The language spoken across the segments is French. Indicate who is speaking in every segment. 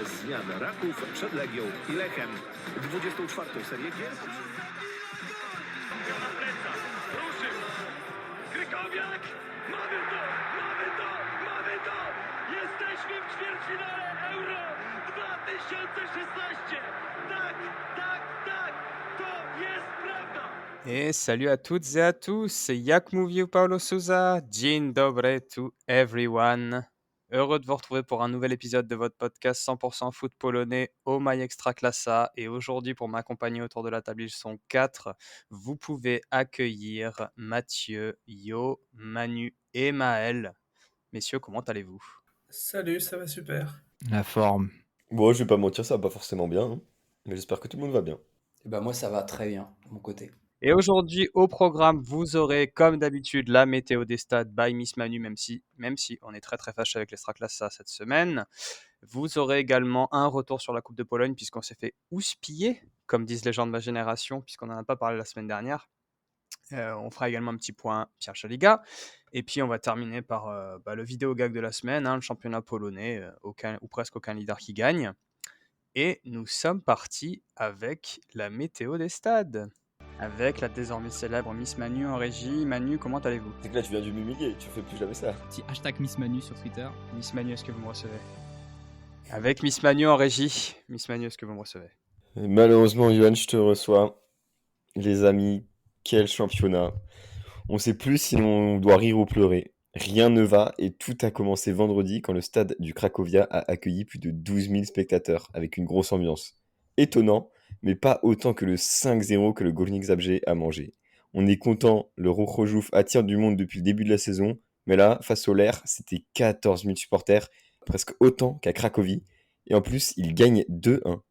Speaker 1: bez zmian Raków przed Legią i Lechem. 24. serię gier.
Speaker 2: Ruszył! Krykowiak! Mamy to! Mamy to! Mamy to! Jesteśmy w ćwierćfinale Euro 2016! Tak! Tak! Tak! To jest prawda!
Speaker 3: Et salut à toutes et à tous, c'est Jak Mówił Paulo Souza. Dzień dobry to everyone. Heureux de vous retrouver pour un nouvel épisode de votre podcast 100% foot polonais au My Extraclassa. Et aujourd'hui, pour m'accompagner autour de la table, ils sont 4. Vous pouvez accueillir Mathieu, Yo, Manu et Maël. Messieurs, comment allez-vous?
Speaker 4: Salut, ça va super.
Speaker 5: La forme.
Speaker 6: Bon, je vais pas mentir, ça va pas forcément bien, hein. Mais j'espère que tout le monde va bien.
Speaker 7: Et bah moi ça va très bien de mon côté.
Speaker 3: Et aujourd'hui, au programme, vous aurez, comme d'habitude, la météo des stades by Miss Manu, même si on est très très fâché avec l'Extraclassa cette semaine. Vous aurez également un retour sur la Coupe de Pologne, puisqu'on s'est fait houspiller, comme disent les gens de ma génération, puisqu'on n'en a pas parlé la semaine dernière. On fera également un petit point Pierwsza Liga. Et puis on va terminer par le vidéo gag de la semaine, le championnat polonais, ou presque aucun leader qui gagne. Et nous sommes partis avec la météo des stades. Avec la désormais célèbre Miss Manu en régie. Manu, comment allez-vous?
Speaker 6: C'est que là, tu viens de m'humilier, tu fais plus jamais ça.
Speaker 5: Petit hashtag Miss Manu sur Twitter.
Speaker 3: Miss Manu, est-ce que vous me recevez? Avec Miss Manu en régie. Miss Manu, est-ce que vous me recevez?
Speaker 6: Et malheureusement, Johan, je te reçois. Les amis, quel championnat. On sait plus si on doit rire ou pleurer. Rien ne va et tout a commencé vendredi quand le stade du Cracovia a accueilli plus de 12 000 spectateurs avec une grosse ambiance. Étonnant, mais pas autant que le 5-0 que le Górnik Zabrze a mangé. On est content, le Rochojouf attire du monde depuis le début de la saison, mais là, face au LER, c'était 14 000 supporters, presque autant qu'à Cracovie, et en plus, ils gagnent 2-1.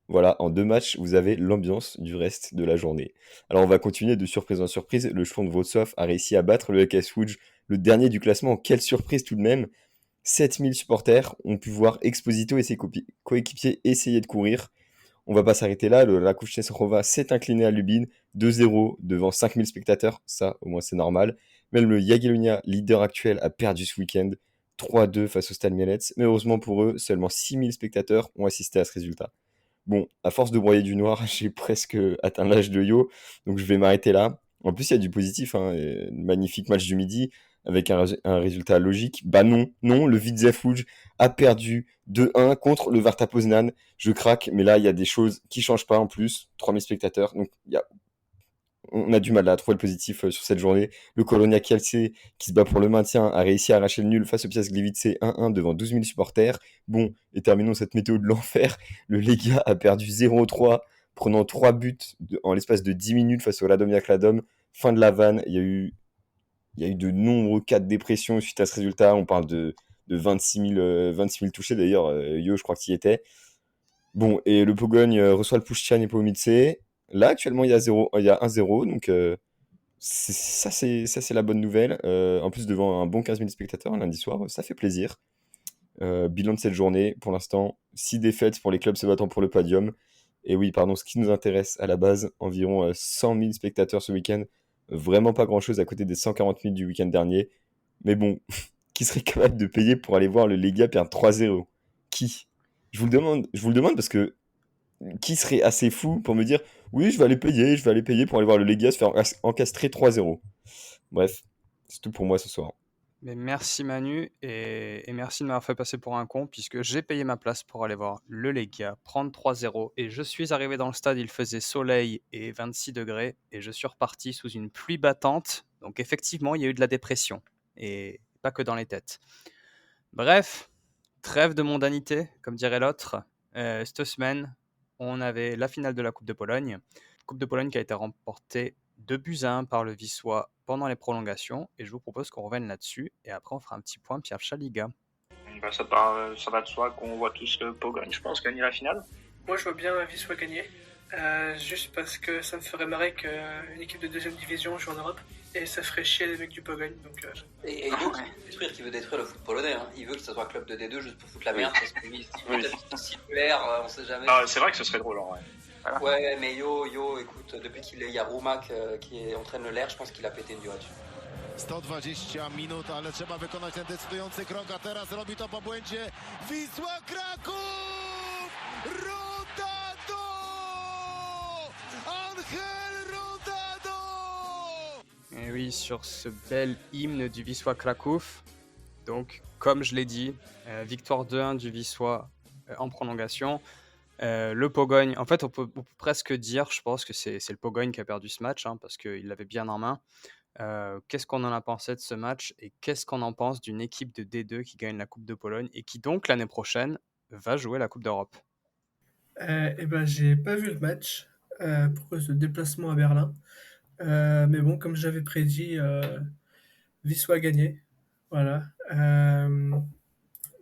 Speaker 6: Voilà, en 2 matchs, vous avez l'ambiance du reste de la journée. Alors on va continuer de surprise en surprise, le Śląsk Wrocław a réussi à battre le LKS Łódź, le dernier du classement, quelle surprise tout de même. 7000 supporters ont pu voir Exposito et ses coéquipiers essayer de courir. On va pas s'arrêter là, le Raków Częstochowa s'est incliné à Lubin 2-0 devant 5000 spectateurs, ça au moins c'est normal. Même le Jagiellonia, leader actuel, a perdu ce week-end 3-2 face au Stade Mielec, mais heureusement pour eux, seulement 6000 spectateurs ont assisté à ce résultat. Bon, à force de broyer du noir, j'ai presque atteint l'âge de Yo, donc je vais m'arrêter là. En plus, il y a du positif, magnifique match du midi, avec un résultat logique. Bah non, le Widzew Łódź a perdu 2-1 contre le Warta Poznań. Je craque, mais là, il y a des choses qui changent pas en plus. 3000 spectateurs, donc on a du mal à trouver le positif sur cette journée. Le Kolonia Kielce, qui se bat pour le maintien, a réussi à arracher le nul face au Piast Gliwice 1-1 devant 12 000 supporters. Bon, et terminons cette météo de l'enfer. Le Legia a perdu 0-3, prenant 3 buts en l'espace de 10 minutes face au Radomiak Radom. Fin de la vanne, il y a eu de nombreux cas de dépression suite à ce résultat. On parle de 26 000 touchés, d'ailleurs. Yo, je crois que tu y étais. Bon, et le Pogoń reçoit le Puszczan et Pomice. Là, actuellement, il y a 1-0, donc ça, c'est la bonne nouvelle. En plus, devant un bon 15 000 spectateurs lundi soir, ça fait plaisir. Bilan de cette journée, pour l'instant, 6 défaites pour les clubs se battant pour le podium. Et oui, pardon, ce qui nous intéresse à la base, environ 100 000 spectateurs ce week-end. Vraiment pas grand-chose à côté des 140 000 du week-end dernier. Mais bon, qui serait capable de payer pour aller voir le Legia perdre 3-0? Qui? Je vous le demande parce que qui serait assez fou pour me dire oui, je vais aller payer pour aller voir le Legia se faire encastrer 3-0. Bref, c'est tout pour moi ce soir.
Speaker 3: Mais merci Manu et merci de m'avoir fait passer pour un con, puisque j'ai payé ma place pour aller voir le Legia prendre 3-0 et je suis arrivé dans le stade, il faisait soleil et 26 degrés et je suis reparti sous une pluie battante. Donc effectivement, il y a eu de la dépression et pas que dans les têtes. Bref, trêve de mondanité, comme dirait l'autre. Cette semaine, on avait la finale de la Coupe de Pologne. Coupe de Pologne qui a été remportée 2-1 par le Wisła pendant les prolongations. Et je vous propose qu'on revienne là-dessus. Et après, on fera un petit point Pierwsza Liga.
Speaker 8: Ça va de soi qu'on voit tous le Pogoń, je pense, gagner la finale.
Speaker 4: Moi, je vois bien Wisła gagner. Juste parce que ça me ferait marrer qu'une équipe de 2ème division joue en Europe. Et ça ferait chier les mecs du Pogoń. Donc,
Speaker 7: Et il veut détruire le foot polonais. Hein. Il veut que ça soit un club de D2 juste pour foutre la merde. Parce que oui, si on sait jamais.
Speaker 8: Ah, c'est vrai que ce serait drôle en vrai.
Speaker 7: Voilà. Ouais, mais Yo, écoute, depuis qu'il y a Rumak qui entraîne le LER, je pense qu'il a pété une durée dessus.
Speaker 9: 120 minut, ale trzeba wykonać ten decydujący krok, a teraz robi to po błędzie Wisła Kraków!
Speaker 3: parti sur ce bel hymne du Wisła Kraków. Donc, comme je l'ai dit, victoire 2-1 du Wisła en prolongation. Le Pogoń, en fait, on peut presque dire, je pense que c'est le Pogoń qui a perdu ce match, hein, parce qu'il l'avait bien en main. Qu'est-ce qu'on en a pensé de ce match et qu'est-ce qu'on en pense d'une équipe de D2 qui gagne la Coupe de Pologne et qui donc l'année prochaine va jouer la Coupe d'Europe?
Speaker 4: J'ai pas vu le match pour cause de déplacement à Berlin. Mais bon, comme j'avais prédit, Wisła a gagné. Voilà.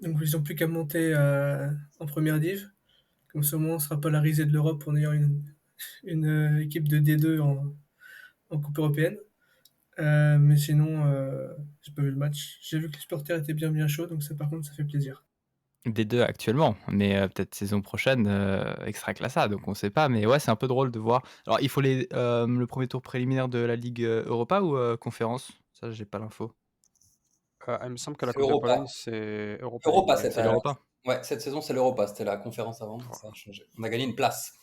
Speaker 4: Donc ils n'ont plus qu'à monter en première div. Comme ça, au moins, on sera pas la risée de l'Europe en ayant une équipe de D2 en Coupe européenne. Mais sinon, j'ai pas vu le match. J'ai vu que les supporters étaient bien chauds, donc ça, par contre, ça fait plaisir.
Speaker 5: Des deux actuellement, mais peut-être saison prochaine, Extraclassa, donc on sait pas. Mais ouais, c'est un peu drôle de voir. Alors, il faut le premier tour préliminaire de la Ligue Europa ou conférence? Ça, j'ai pas l'info.
Speaker 3: Il me semble que la
Speaker 7: C'est
Speaker 3: Coupe de
Speaker 7: Europa.
Speaker 3: Pologne, c'est Europa
Speaker 7: Europa,
Speaker 3: League, ouais.
Speaker 7: cette,
Speaker 5: C'est l'Europa.
Speaker 7: ouais, cette saison, c'est l'Europa. C'était la conférence avant, mais ça a changé. On a gagné une place.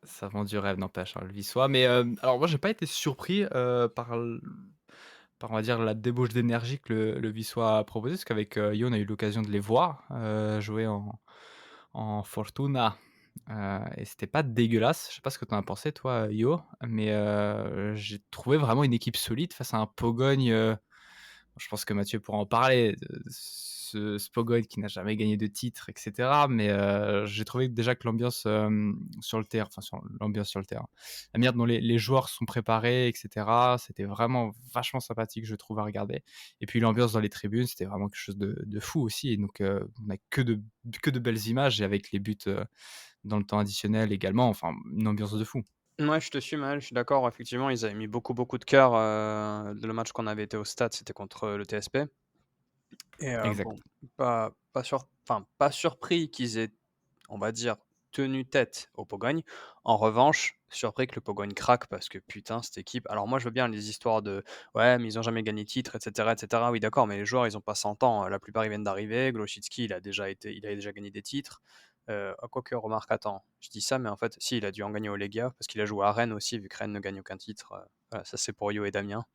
Speaker 5: Ça vend du rêve, n'empêche, hein, le Wisła. Mais alors, moi, j'ai pas été surpris par, on va dire, la débauche d'énergie que le Wisła a proposé, parce qu'avec Yo, on a eu l'occasion de les voir jouer en Fortuna. Et c'était pas dégueulasse. Je sais pas ce que tu en as pensé, toi, Yo, mais j'ai trouvé vraiment une équipe solide face à un Pogoń. Je pense que Mathieu pourra en parler, de ce Pogoń qui n'a jamais gagné de titre, etc. Mais j'ai trouvé déjà que l'ambiance sur le terrain, l'ambiance sur le terrain, la manière dont les joueurs sont préparés, etc., c'était vraiment vachement sympathique, je trouve, à regarder. Et puis l'ambiance dans les tribunes, c'était vraiment quelque chose de fou aussi. Et donc, on n'a que de belles images, et avec les buts dans le temps additionnel également, enfin, une ambiance de fou.
Speaker 3: Ouais, je te suis, Maël, je suis d'accord. Effectivement, ils avaient mis beaucoup de cœur. Le match qu'on avait été au stade, c'était contre le TSP. Et
Speaker 5: Exact.
Speaker 3: bon, pas surpris qu'ils aient, on va dire, tenu tête au Pogoń. En revanche, surpris que le Pogoń craque parce que putain, cette équipe. Alors moi, je veux bien les histoires de ouais, mais ils ont jamais gagné de titre, etc., etc. Oui, d'accord, mais les joueurs, ils ont pas 100 ans. La plupart, ils viennent d'arriver. Glowicki, il a déjà gagné des titres. Quoique, remarque, attends, je dis ça, mais en fait, si, il a dû en gagner au Legia parce qu'il a joué à Rennes aussi, vu que Rennes ne gagne aucun titre. Voilà, ça, c'est pour Yo et Damien.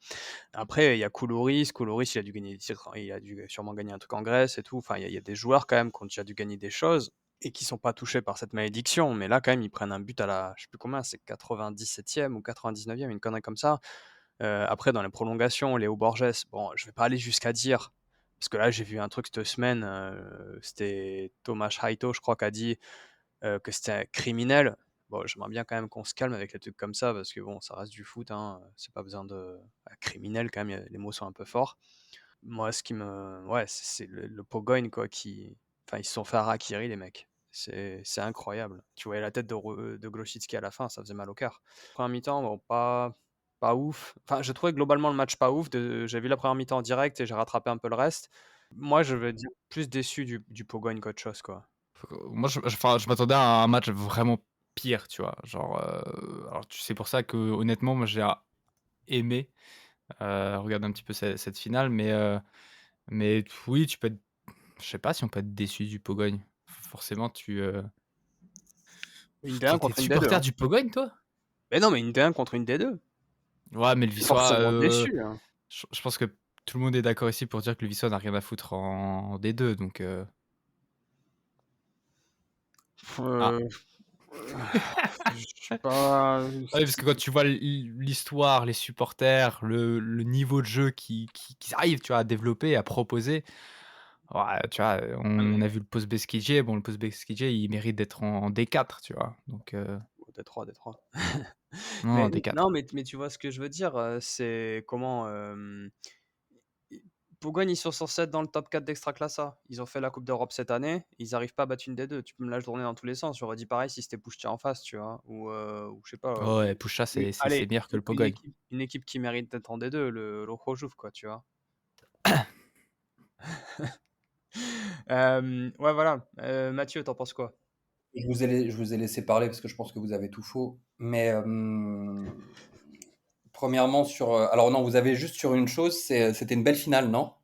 Speaker 3: Après, il y a Koulouris, il a dû gagner des titres, il a dû sûrement gagner un truc en Grèce et tout. Enfin, il y a des joueurs quand même qui ont déjà dû gagner des choses et qui sont pas touchés par cette malédiction. Mais là, quand même, ils prennent un but à la, je sais plus combien, c'est 97e ou 99e, une connerie comme ça. Après, dans les prolongations, Léo Borges, bon, je vais pas aller jusqu'à dire, parce que là, j'ai vu un truc cette semaine, c'était Thomas Haito, je crois, qui a dit que c'était criminel. Bon, j'aimerais bien quand même qu'on se calme avec les trucs comme ça, parce que bon, ça reste du foot, hein, c'est pas besoin de... criminel quand même, les mots sont un peu forts. Moi, ce qui me... Ouais, c'est le Pogoń, quoi, qui... Enfin, ils se sont fait harakiri, les mecs. C'est incroyable. Tu voyais la tête de Glowicki à la fin, ça faisait mal au cœur. Première mi-temps, bon, pas ouf. Enfin, j'ai trouvé globalement le match pas ouf. J'ai vu la première mi-temps en direct et j'ai rattrapé un peu le reste. Moi, je vais dire plus déçu du Pogoń qu'autre chose, quoi.
Speaker 5: Moi, je m'attendais à un match vraiment pire, tu vois. Genre, alors, c'est pour ça que, honnêtement, moi, j'ai aimé regarder un petit peu cette finale, mais oui, tu peux être... Je sais pas si on peut être déçu du Pogoń. Forcément,
Speaker 3: Une
Speaker 5: t'es
Speaker 3: D1 contre une D2.
Speaker 5: supporter
Speaker 3: Hein.
Speaker 5: du Pogoń, toi?
Speaker 3: Mais non, mais une D1 contre une D2.
Speaker 5: Ouais, mais le Wisła...
Speaker 3: Forcément déçu. Hein.
Speaker 5: Je pense que tout le monde est d'accord ici pour dire que le Wisła n'a rien à foutre en D2, donc...
Speaker 3: Je sais pas.
Speaker 5: Ouais, parce que quand tu vois l'histoire, les supporters, le niveau de jeu qu'ils arrivent, tu vois, à développer, à proposer, ouais, tu vois, on a vu le post Beskidje. Bon, le post Beskidje, il mérite d'être en D4, tu vois. Donc,
Speaker 3: D3.
Speaker 5: non,
Speaker 3: Mais,
Speaker 5: D4.
Speaker 3: non, mais tu vois ce que je veux dire, c'est comment Pogoń, ils sont censés être dans le top 4 d'Extraclassa. Ils ont fait la Coupe d'Europe cette année, ils n'arrivent pas à battre une D2. Tu peux me la tourner dans tous les sens. J'aurais dit pareil si c'était Puszcza en face, tu vois. Ou je sais pas.
Speaker 5: Ouais, Puszcza, c'est meilleur que le Pogoń.
Speaker 3: Une équipe qui mérite d'être en D2, le Chorzów, quoi, tu vois. Ouais, voilà. Mathieu, t'en penses quoi?
Speaker 7: Je vous ai laissé parler parce que je pense que vous avez tout faux. Mais premièrement, alors non, vous avez juste sur une chose, c'était une belle finale, non?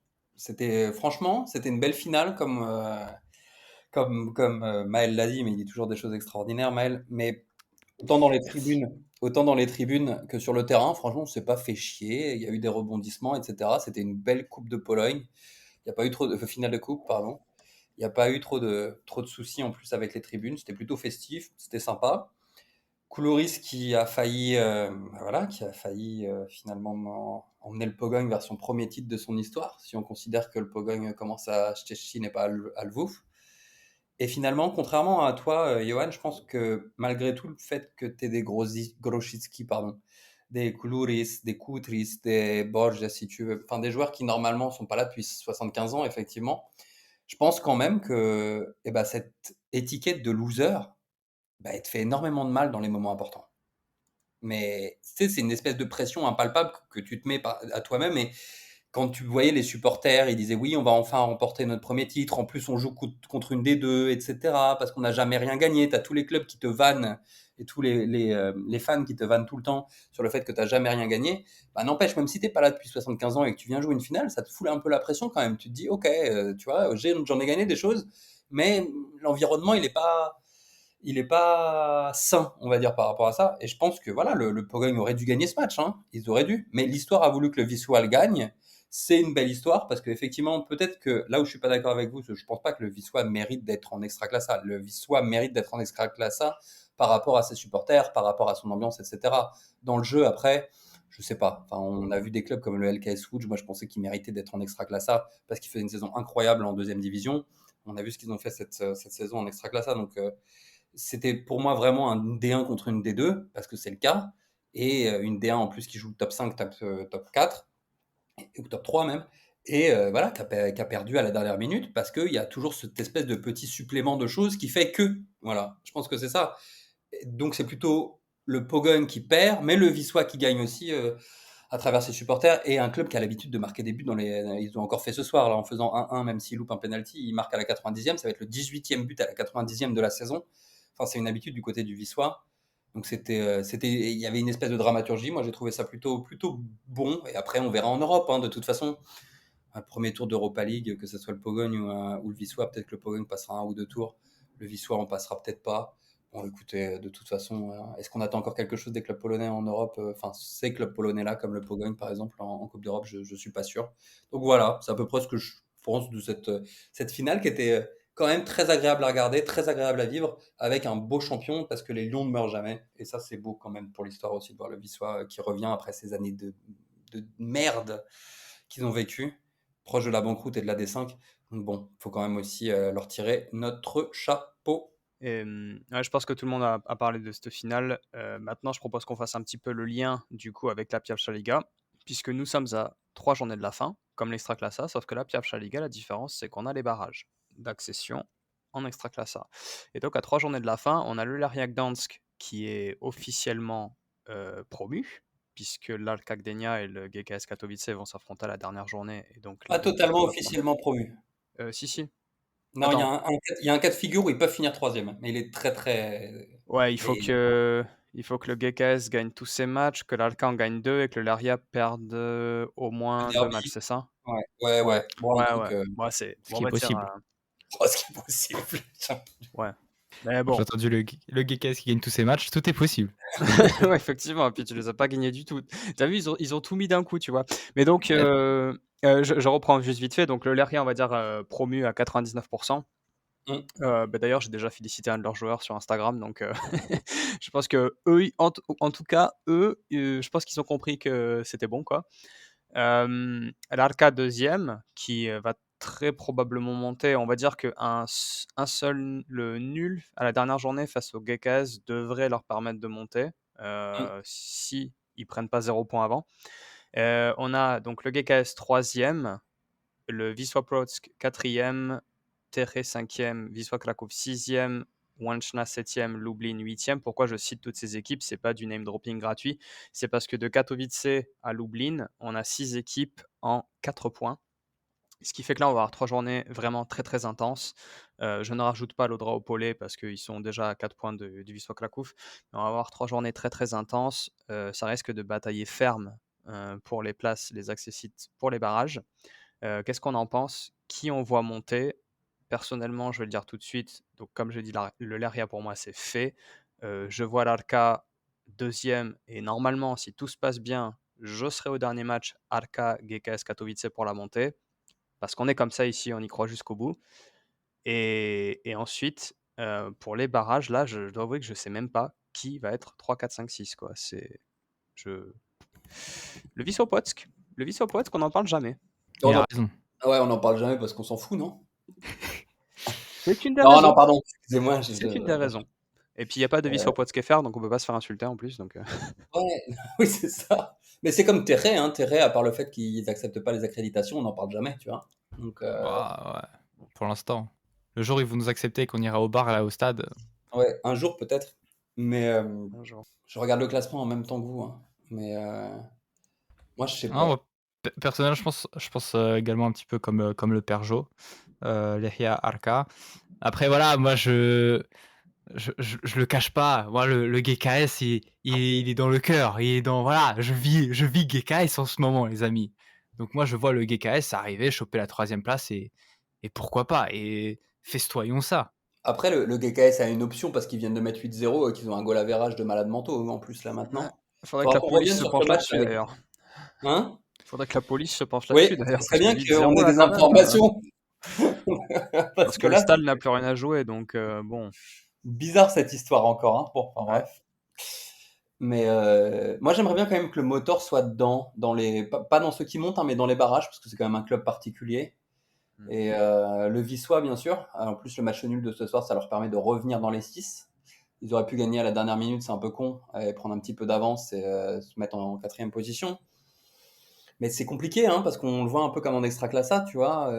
Speaker 7: Franchement, c'était une belle finale, comme Maël l'a dit, mais il dit toujours des choses extraordinaires, Maël. Mais autant dans les tribunes autant dans les tribunes que sur le terrain, franchement, on s'est pas fait chier. Il y a eu des rebondissements, etc. C'était une belle Coupe de Pologne. Il n'y a pas eu trop de finale de coupe, pardon. Il n'y a pas eu trop de soucis en plus avec les tribunes. C'était plutôt festif, c'était sympa. Koulouris qui a failli finalement emmener le Pogong vers son premier titre de son histoire, si on considère que le Pogong commence à Szczecin et pas à Lvov. Et finalement, contrairement à toi, Johan, je pense que malgré tout le fait que tu aies des Grosicki, pardon, des Koulouris, des Koutris, des Borges, si tu veux, enfin des joueurs qui normalement sont pas là depuis 75 ans, effectivement, je pense quand même que cette étiquette de loser, elle te fait énormément de mal dans les moments importants. Mais tu sais, c'est une espèce de pression impalpable que tu te mets à toi-même. Et quand tu voyais les supporters, ils disaient oui, on va enfin remporter notre premier titre. En plus, on joue contre une des deux, etc. Parce qu'on n'a jamais rien gagné. Tu as tous les clubs qui te vannent et tous les fans qui te vannent tout le temps sur le fait que tu n'as jamais rien gagné. N'empêche, même si tu n'es pas là depuis 75 ans et que tu viens jouer une finale, ça te fout un peu la pression quand même. Tu te dis, ok, tu vois, j'en ai gagné des choses, mais l'environnement, il est pas sain, on va dire, par rapport à ça. Et je pense que voilà, le Pologne aurait dû gagner ce match, hein. Ils auraient dû. Mais l'histoire a voulu que le Wisła le gagne. C'est une belle histoire parce qu'effectivement, peut-être que là où je suis pas d'accord avec vous, je pense pas que le Wisła mérite d'être en Ekstraklasa. Le Wisła mérite d'être en Ekstraklasa par rapport à ses supporters, par rapport à son ambiance, etc. Dans le jeu, après, je sais pas. Enfin, on a vu des clubs comme le LKS Łódź. Moi, je pensais qu'ils méritaient d'être en Ekstraklasa parce qu'ils faisaient une saison incroyable en deuxième division. On a vu ce qu'ils ont fait cette saison en Ekstraklasa. Donc, c'était pour moi vraiment un D1 contre une D2, parce que c'est le cas, et une D1 en plus qui joue le top 5, top 4, ou top 3 même, et voilà, qui a perdu à la dernière minute, parce qu'il y a toujours cette espèce de petit supplément de choses qui fait que, voilà, je pense que c'est ça. Donc c'est plutôt le Pogong qui perd, mais le Wisła qui gagne aussi à travers ses supporters, et un club qui a l'habitude de marquer des buts ils ont encore fait ce soir, là, en faisant 1-1, même s'il loupe un penalty, il marque à la 90e, ça va être le 18e but à la 90e de la saison. Enfin, c'est une habitude du côté du Wisła. Donc il y avait une espèce de dramaturgie. Moi, j'ai trouvé ça plutôt bon. Et après, on verra en Europe, hein, de toute façon. Un premier tour d'Europa League, que ce soit le Pogong ou le Wisła, peut-être que le Pogong passera un ou deux tours. Le Wisła, on passera peut-être pas. Bon, écoutez, de toute façon, est-ce qu'on attend encore quelque chose des clubs polonais en Europe? Enfin, ces clubs polonais-là, comme le Pogong, par exemple, en Coupe d'Europe, je suis pas sûr. Donc voilà, c'est à peu près ce que je pense de cette finale qui était quand même très agréable à regarder, très agréable à vivre, avec un beau champion, parce que les Lions ne meurent jamais. Et ça, c'est beau quand même pour l'histoire aussi, de voir le Wisła qui revient après ces années de merde qu'ils ont vécues, proche de la banqueroute et de la D5. Donc bon, il faut quand même aussi leur tirer notre chapeau.
Speaker 3: Et, ouais, je pense que tout le monde a parlé de cette finale. Maintenant, je propose qu'on fasse un petit peu le lien du coup avec la Pierwsza Liga, puisque nous sommes à 3 journées de la fin, comme l'Ekstraklasa, sauf que la Pierwsza Liga, la différence, c'est qu'on a les barrages d'accession en Ekstraklasa. Et donc, à 3 journées de la fin, on a le Leria Gdansk qui est officiellement promu, puisque l'Arka Gdynia et le GKS Katowice vont s'affronter à la dernière journée. Et donc, les
Speaker 7: Pas
Speaker 3: deux
Speaker 7: totalement
Speaker 3: équipes
Speaker 7: officiellement promu.
Speaker 3: si.
Speaker 7: Non, il y
Speaker 3: Attends.
Speaker 7: a il y a un cas de figure où ils peuvent finir troisième, mais il est très très.
Speaker 3: Ouais, il faut que le GKS gagne tous ses matchs, que l'Alcan gagne 2 et que le Laria perde au moins 2 matchs, c'est ça?
Speaker 7: Ouais. Bon, un
Speaker 3: Ouais,
Speaker 7: truc.
Speaker 3: ouais. Bon, c'est
Speaker 5: Ce qui est possible.
Speaker 7: Ce qui est possible.
Speaker 3: ouais. Mais bon.
Speaker 5: J'ai entendu le GKS qui gagne tous ses matchs, tout est possible.
Speaker 3: Ouais, effectivement, puis tu les as pas gagnés du tout. Tu as vu, ils ont tout mis d'un coup, tu vois? Mais donc, je reprends juste vite fait. Donc le Laria, on va dire, promu à 99%. D'ailleurs, j'ai déjà félicité un de leurs joueurs sur Instagram, donc je pense que eux, en tout cas, je pense qu'ils ont compris que c'était bon, quoi. L'Arca deuxième, qui va très probablement monter. On va dire qu'un seul, le nul à la dernière journée face au GKS devrait leur permettre de monter, si ils prennent pas 0 points avant. On a donc le GKS troisième, le Wisła Płock quatrième, Terre 5e, Wisła Kraków 6e, Łęczna 7e, Lublin 8e. Pourquoi je cite toutes ces équipes? C'est pas du name dropping gratuit, c'est parce que de Katowice à Lublin, on a 6 équipes en 4 points. Ce qui fait que là, on va avoir 3 journées vraiment très très intenses. Je ne rajoute pas l'Odra Opole parce qu'ils sont déjà à 4 points du Wisła Kraków. On va avoir 3 journées très très intenses. Ça risque de batailler ferme pour les places, les accessites pour les barrages. Qu'est-ce qu'on en pense? Qui on voit monter? Personnellement, je vais le dire tout de suite. Donc, comme je dis, le Leria pour moi, c'est fait. Je vois l'Arca deuxième. Et normalement, si tout se passe bien, je serai au dernier match Arka GKS Katowice pour la montée. Parce qu'on est comme ça ici, on y croit jusqu'au bout. Et ensuite, pour les barrages, là, je dois avouer que je sais même pas qui va être 3, 4, 5, 6. Quoi. Le Wisłopolsk. Le Wisłopolsk, on n'en parle jamais.
Speaker 7: Non,
Speaker 5: Il a
Speaker 7: non.
Speaker 5: raison.
Speaker 7: Ah ouais, on n'en parle jamais parce qu'on s'en fout, non?
Speaker 3: C'est une des
Speaker 7: Non,
Speaker 3: raisons.
Speaker 7: non, pardon, excusez-moi.
Speaker 3: C'est une des raisons. Et puis, il n'y a pas de Wisłopolsk FR, donc on peut pas se faire insulter en plus. Donc,
Speaker 7: Ouais, oui, c'est ça. Mais c'est comme Terre, hein. Terre, à part le fait qu'ils n'acceptent pas les accréditations, on n'en parle jamais, tu vois. Donc,
Speaker 5: Ouais. Pour l'instant. Le jour où ils vont nous accepter qu'on ira au bar, là, au stade.
Speaker 7: ouais, un jour peut-être. Mais
Speaker 3: un jour.
Speaker 7: je regarde le classement en même temps que vous, hein. Mais moi, je sais
Speaker 5: Ah,
Speaker 7: pas.
Speaker 5: moi, personnellement, je pense également un petit peu comme le Peugeot, Lechia Arka. Après, voilà, moi, je le cache pas. Moi, le GKS, il est dans le cœur. Il est dans, voilà, je vis GKS en ce moment, les amis. Donc moi, je vois le GKS arriver, choper la 3e place et pourquoi pas. Et festoyons ça.
Speaker 7: Après, le GKS a une option parce qu'ils viennent de mettre 8-0 et qu'ils ont un goal average de malade mentaux eux, en plus là maintenant.
Speaker 3: Il faudrait que la
Speaker 7: qu'on
Speaker 3: police
Speaker 7: revienne
Speaker 3: se
Speaker 7: sur
Speaker 3: penche
Speaker 7: ce match
Speaker 3: là-dessus
Speaker 7: avec.
Speaker 3: d'ailleurs.
Speaker 7: Hein?
Speaker 3: Il faudrait que la police se penche
Speaker 7: Oui,
Speaker 3: là-dessus d'ailleurs.
Speaker 7: ce serait
Speaker 3: parce que
Speaker 7: bien
Speaker 3: 8-0,
Speaker 7: qu'on ait
Speaker 3: là,
Speaker 7: des
Speaker 3: quand même,
Speaker 7: informations.
Speaker 3: parce que le
Speaker 7: là,
Speaker 3: stade n'a plus rien à jouer, donc bon.
Speaker 7: bizarre cette histoire encore, hein. Bon, enfin, bref. Mais moi, j'aimerais bien quand même que le moteur soit dedans, pas dans ceux qui montent, hein, mais dans les barrages, parce que c'est quand même un club particulier. Et le Wisła, bien sûr. En plus, le match nul de ce soir, ça leur permet de revenir dans les 6. Ils auraient pu gagner à la dernière minute, c'est un peu con, et prendre un petit peu d'avance et se mettre en 4e position. Mais c'est compliqué, hein, parce qu'on le voit un peu comme en Extraclassa, tu vois.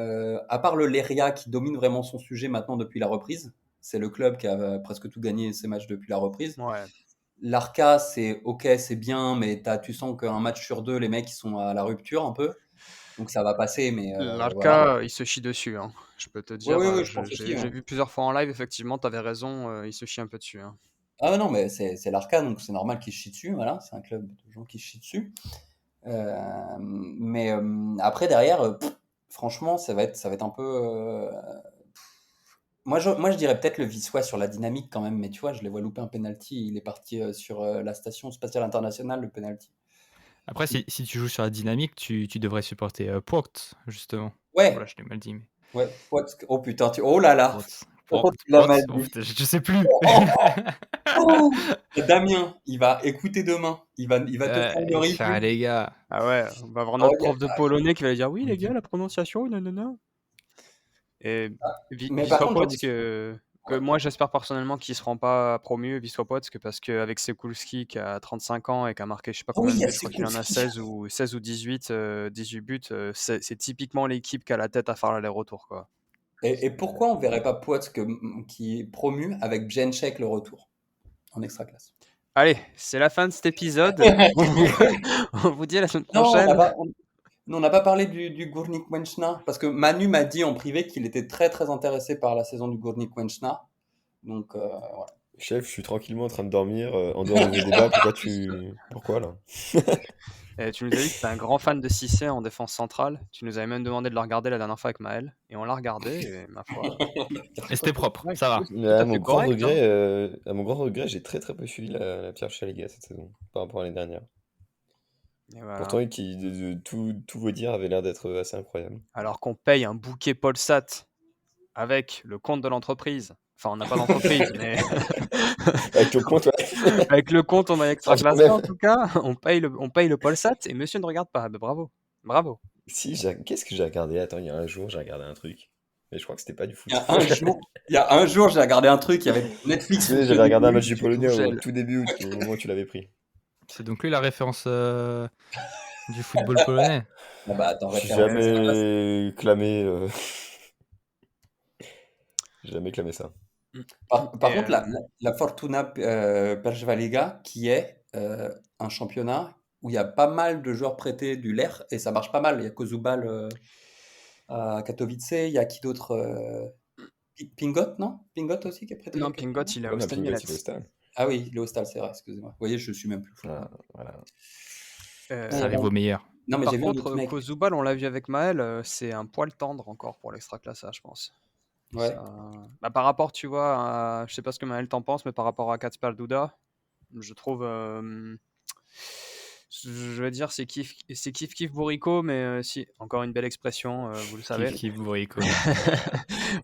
Speaker 7: À part le Leria qui domine vraiment son sujet maintenant depuis la reprise, c'est le club qui a presque tout gagné ses matchs depuis la reprise.
Speaker 3: Ouais.
Speaker 7: L'Arca, c'est ok, c'est bien, mais tu sens qu'un match sur 2, les mecs, ils sont à la rupture un peu. Donc ça va passer, mais
Speaker 3: L'Arca,
Speaker 7: voilà.
Speaker 3: il se chie dessus, hein. Je peux te
Speaker 7: Oui,
Speaker 3: dire,
Speaker 7: oui, je pense aussi.
Speaker 3: j'ai
Speaker 7: Ouais.
Speaker 3: vu plusieurs fois en live, effectivement, tu avais raison, il se chie un peu dessus. Hein.
Speaker 7: Ah non, mais c'est l'Arca, donc c'est normal qu'ils se chient dessus. Voilà, c'est un club de gens qui se chient dessus. Mais après, derrière, franchement, ça va être un peu. Moi, je dirais peut-être le Wisła sur la dynamique quand même, mais tu vois, je les vois louper un penalty. Il est parti sur la station spatiale internationale, le penalty.
Speaker 5: Après, si tu joues sur la dynamique, tu devrais supporter Port, justement.
Speaker 7: Ouais.
Speaker 5: Voilà, je l'ai mal dit, mais.
Speaker 7: Ouais, oh putain, oh là là.
Speaker 5: Port,
Speaker 7: tu l'as mal dit.
Speaker 5: je sais plus.
Speaker 7: Damien, il va écouter demain. Il va te prendre le replay.
Speaker 5: Les gars.
Speaker 3: Ah ouais, on va avoir notre prof de polonais qui va dire oui, les gars, la prononciation, nanana. Et
Speaker 7: mais par contre,
Speaker 3: Wisłopolsk, que moi j'espère personnellement qu'il ne seront pas promus, Wisłopolsk, parce qu'avec Sekulski qui a 35 ans et qui a marqué je sais pas combien de buts, je crois qu'il en a 16 ou 18 buts, c'est typiquement l'équipe qui a la tête à faire l'aller-retour, quoi.
Speaker 7: Et pourquoi on verrait pas Płock qui est promu avec Bjęczek le retour en extra-classe?
Speaker 3: Allez, c'est la fin de cet épisode. On vous dit à la semaine prochaine.
Speaker 7: Non, on n'a pas parlé du Górnik Łęczna, parce que Manu m'a dit en privé qu'il était très très intéressé par la saison du Górnik Łęczna. Donc voilà.
Speaker 6: Chef, je suis tranquillement en train de dormir en dehors de vos débats. Pourquoi là?
Speaker 3: Et tu nous as dit que tu es un grand fan de Cissé en défense centrale. Tu nous avais même demandé de le regarder la dernière fois avec Maël. Et on l'a regardé, et ma foi.
Speaker 5: Et c'était propre, ça va.
Speaker 6: Mais à mon grand regret, j'ai très très peu suivi la Pierre Chaléga cette saison par rapport à l'année dernière.
Speaker 3: Et voilà.
Speaker 6: Pourtant, tout veut dire avait l'air d'être assez incroyable.
Speaker 3: Alors qu'on paye un bouquet Polsat avec le compte de l'entreprise. Enfin, on n'a pas d'entreprise, mais.
Speaker 6: Avec le compte, ouais.
Speaker 3: Avec le compte, on a Extraclassa en tout cas. On paye le Polsat et monsieur ne regarde pas. Ben, bravo. Bravo.
Speaker 6: Si, qu'est-ce que j'ai regardé? Attends, il y a un jour, j'ai regardé un truc. Mais je crois que c'était pas du foot.
Speaker 7: Il y a un jour, j'ai regardé un truc, il y avait Netflix.
Speaker 6: J'avais regardé un match du Polonais au tout début, au moment où tu l'avais pris.
Speaker 5: C'est donc lui la référence du football polonais.
Speaker 7: Ah bah, attends,
Speaker 6: j'ai jamais clamé. J'ai jamais clamé ça.
Speaker 7: Par contre, la Fortuna Persvaliga, qui est un championnat où il y a pas mal de joueurs prêtés du LER et ça marche pas mal. Il y a Kozubal à Katowice, il y a qui d'autre Pingot, non? Pingot aussi qui est prêté?
Speaker 3: Non, Pingot, il est au Stade Mielec.
Speaker 7: Ah oui, il est au Stade, c'est vrai, excusez-moi. Vous voyez, je suis même plus fou.
Speaker 6: Voilà.
Speaker 5: Ça arrive au meilleur.
Speaker 3: Non, mais par contre, Kozubal, on l'a vu avec Maël, c'est un poil tendre encore pour l'Extraclassa, je pense.
Speaker 7: Ouais.
Speaker 3: Ça... Bah, par rapport, tu vois, je sais pas ce que Maël t'en pense, mais par rapport à Kacper Duda, Je trouve. Je vais dire c'est kiff bourricot, mais si, encore une belle expression, vous le savez.
Speaker 5: Kiff bourricot.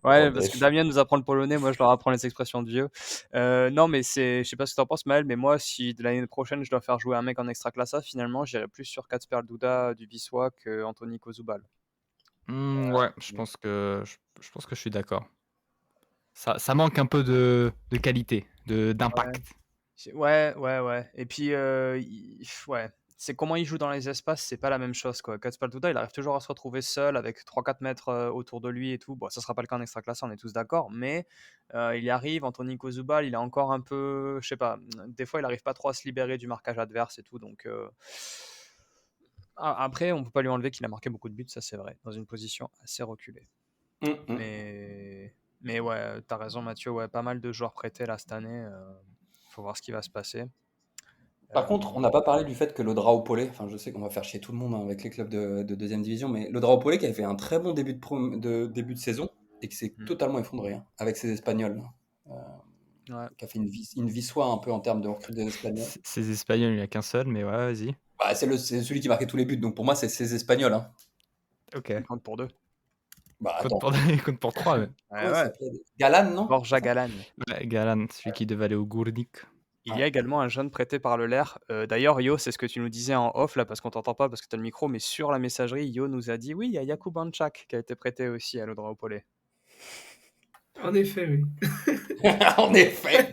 Speaker 3: Ouais,
Speaker 6: Oh,
Speaker 3: parce que
Speaker 6: dèche.
Speaker 3: Damien nous apprend le polonais, moi je leur apprends les expressions de vieux. Non, mais je sais pas ce que t'en penses, Maël, mais moi, si de l'année prochaine je dois faire jouer un mec en Extraclassa, finalement, j'irai plus sur Kacper Duda du Wisła que Anthony Kozubal.
Speaker 5: Ouais, je pense que je suis d'accord. Ça manque un peu de qualité, d'impact.
Speaker 3: Ouais. Et puis, ouais, c'est comment il joue dans les espaces, c'est pas la même chose, quoi. Kacper Duda, il arrive toujours à se retrouver seul avec 3-4 mètres autour de lui et tout. Bon, ça sera pas le cas en Extraclasse, on est tous d'accord, mais il y arrive. Anthony Kozubal, il est encore un peu, je sais pas, des fois il arrive pas trop à se libérer du marquage adverse et tout, donc après, on peut pas lui enlever qu'il a marqué beaucoup de buts, ça c'est vrai, dans une position assez reculée. Mais ouais, t'as raison, Mathieu, ouais, pas mal de joueurs prêtés là cette année. Faut voir ce qui va se passer.
Speaker 7: Par contre, on n'a pas parlé du fait que le Opole, enfin je sais qu'on va faire chier tout le monde avec les clubs de deuxième division, mais le Opole qui avait fait un très bon début début de saison et qui s'est totalement effondré avec ses Espagnols.
Speaker 3: Ouais.
Speaker 7: Qui a fait une Wisła un peu en termes de recrue des Espagnols.
Speaker 5: Ces Espagnols, il n'y a qu'un seul, mais ouais, vas-y.
Speaker 7: Bah, c'est celui qui marquait tous les buts, donc pour moi, c'est ces Espagnols. Hein.
Speaker 5: Ok.
Speaker 3: Il compte pour 2.
Speaker 7: Bah,
Speaker 5: Il compte pour 3. Ouais.
Speaker 3: Ouais.
Speaker 7: Galan, non
Speaker 3: Borja Galan.
Speaker 5: Ouais, Galan, celui qui devait aller au Górnik.
Speaker 3: Il y a également un jeune prêté par le LER. D'ailleurs, Yo, c'est ce que tu nous disais en off, là, parce qu'on t'entend pas, parce que tu as le micro, mais sur la messagerie, Yo nous a dit oui, il y a Jakub Ančak qui a été prêté aussi à l'Odra Opole.
Speaker 4: En effet, oui.
Speaker 7: En effet.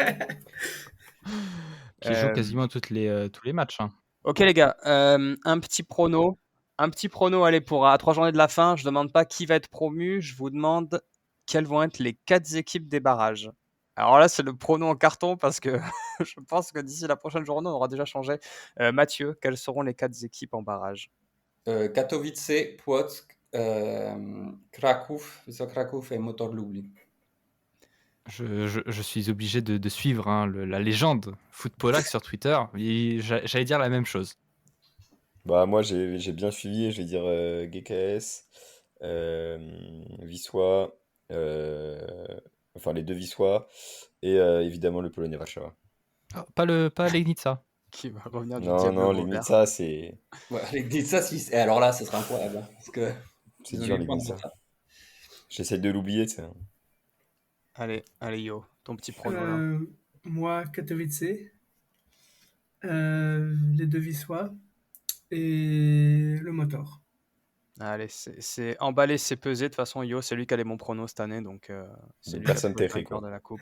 Speaker 5: Qui joue quasiment tous les matchs. Hein.
Speaker 3: Ok, les gars, un petit prono. Allez, pour à 3 journées de la fin, je demande pas qui va être promu, je vous demande quelles vont être les 4 équipes des barrages. Alors là, c'est le prono en carton parce que je pense que d'ici la prochaine journée, on aura déjà changé. Mathieu, quelles seront les 4 équipes en barrage?
Speaker 7: Katowice, Płock, Kraków, Wisła Kraków et Motor Lublin.
Speaker 5: Je suis obligé de suivre la légende Footpollack sur Twitter. J'allais dire la même chose.
Speaker 6: Bah, moi, j'ai bien suivi, je vais dire GKS, Wisła, enfin les deux Wisła, et évidemment le Polonais Warszawa.
Speaker 5: Oh, pas Legnica.
Speaker 3: Qui va revenir du
Speaker 6: Non,
Speaker 3: diable
Speaker 6: non,
Speaker 3: Vauvert.
Speaker 6: Legnica, c'est...
Speaker 7: Ouais, Legnica, si... Et alors là, ça serait incroyable. Hein, parce que
Speaker 6: C'est dur, Legnica. J'essaie de l'oublier, tu sais.
Speaker 3: Allez, Yo, ton petit prono là.
Speaker 4: Moi, Katowice, les deux Wisła et le Motor.
Speaker 3: Allez, c'est emballé, c'est pesé. De toute façon, Yo, c'est lui qui a les bons pronos cette année, donc c'est lui
Speaker 6: personne
Speaker 3: qui a
Speaker 6: terrible,
Speaker 3: le de la coupe.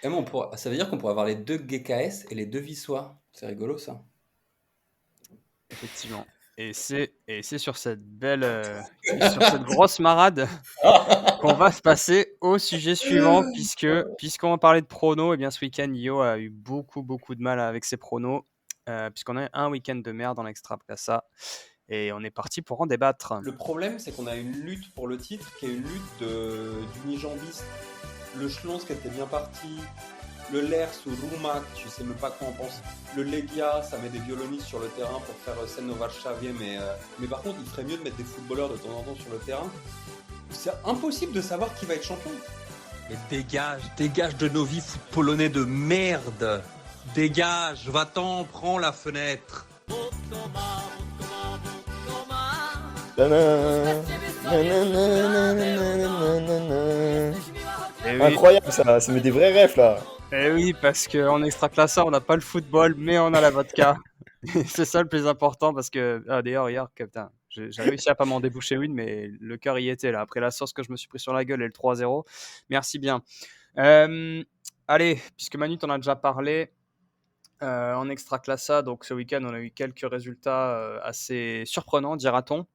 Speaker 7: Et ça veut dire qu'on pourrait avoir les deux GKS et les deux Wisła. C'est rigolo, ça.
Speaker 3: Effectivement. Et c'est sur cette belle, sur cette grosse marade qu'on va se passer au sujet suivant, puisqu'on va parler de pronos. Et bien, ce week-end, Yo a eu beaucoup de mal avec ses pronos, puisqu'on a eu un week-end de merde dans l'Extraclassa. Et on est parti pour en débattre.
Speaker 7: Le problème, c'est qu'on a une lutte pour le titre qui est une lutte d'unijambistes. Le Schlons qui était bien parti, le Lers ou Rumak, je sais même pas quoi en pense. Le Legia, ça met des violonistes sur le terrain pour faire scène au Varshavie, mais par contre, il ferait mieux de mettre des footballeurs de temps en temps sur le terrain. C'est impossible de savoir qui va être champion.
Speaker 2: Mais dégage de nos vies foot polonais de merde. Dégage, va-t'en, prends la fenêtre.
Speaker 6: Incroyable ça met des vrais refs là.
Speaker 3: Eh oui, parce qu'en Extraclassa, on n'a pas le football, mais on a la vodka. C'est ça le plus important, parce que d'ailleurs hier, putain, j'ai réussi à pas m'en déboucher une, mais le cœur y était là. Après la sauce que je me suis pris sur la gueule et le 3-0, merci bien. Allez, puisque Manu t'en a déjà parlé, en Extraclassa, donc ce week-end, on a eu quelques résultats assez surprenants, dira-t-on.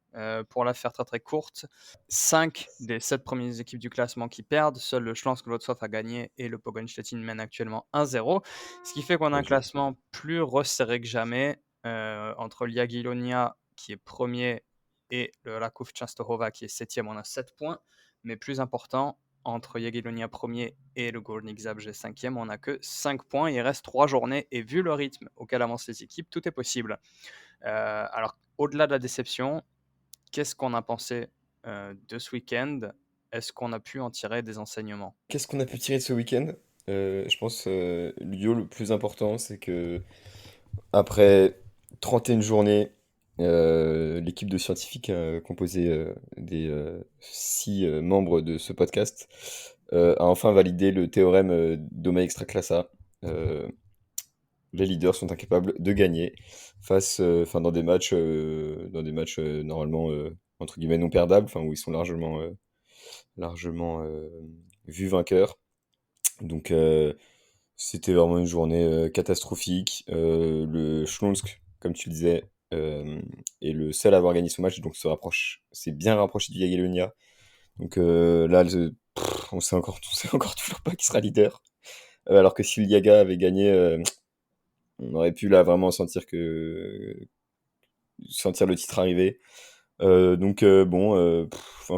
Speaker 3: Pour la faire très très courte, 5 des 7 premières équipes du classement qui perdent. Seul le Schlansk Wrocław a gagné et le Pogoń Szczecin mène actuellement 1-0. Ce qui fait qu'on a un classement plus resserré que jamais entre Jagiellonia qui est premier et le Raków Częstochowa qui est 7e. On a 7 points, mais plus important, entre Jagiellonia premier et le Górnik Zabrze 5e, on n'a que 5 points. Il reste 3 journées et vu le rythme auquel avancent les équipes, tout est possible. Alors, au-delà de la déception, qu'est-ce qu'on a pensé de ce week-end? Est-ce qu'on a pu en tirer des enseignements?
Speaker 6: Qu'est-ce qu'on a pu tirer de ce week-end? Je pense, Yo, le plus important, c'est que après 31 journées, l'équipe de scientifiques composée des 6 membres de ce podcast a enfin validé le théorème d'Oma Extraclassa. Euh, les leaders sont incapables de gagner enfin dans des matchs normalement entre guillemets non perdables, enfin où ils sont largement vus vainqueurs. Donc c'était vraiment une journée catastrophique. Le Schlonsk, comme tu le disais, est le seul à avoir gagné son match, donc s'est bien rapproché du Jagiellonia. Donc là, on sait encore toujours pas qui sera leader. Alors que si le Yaga avait gagné, on aurait pu là vraiment sentir le titre arriver. Donc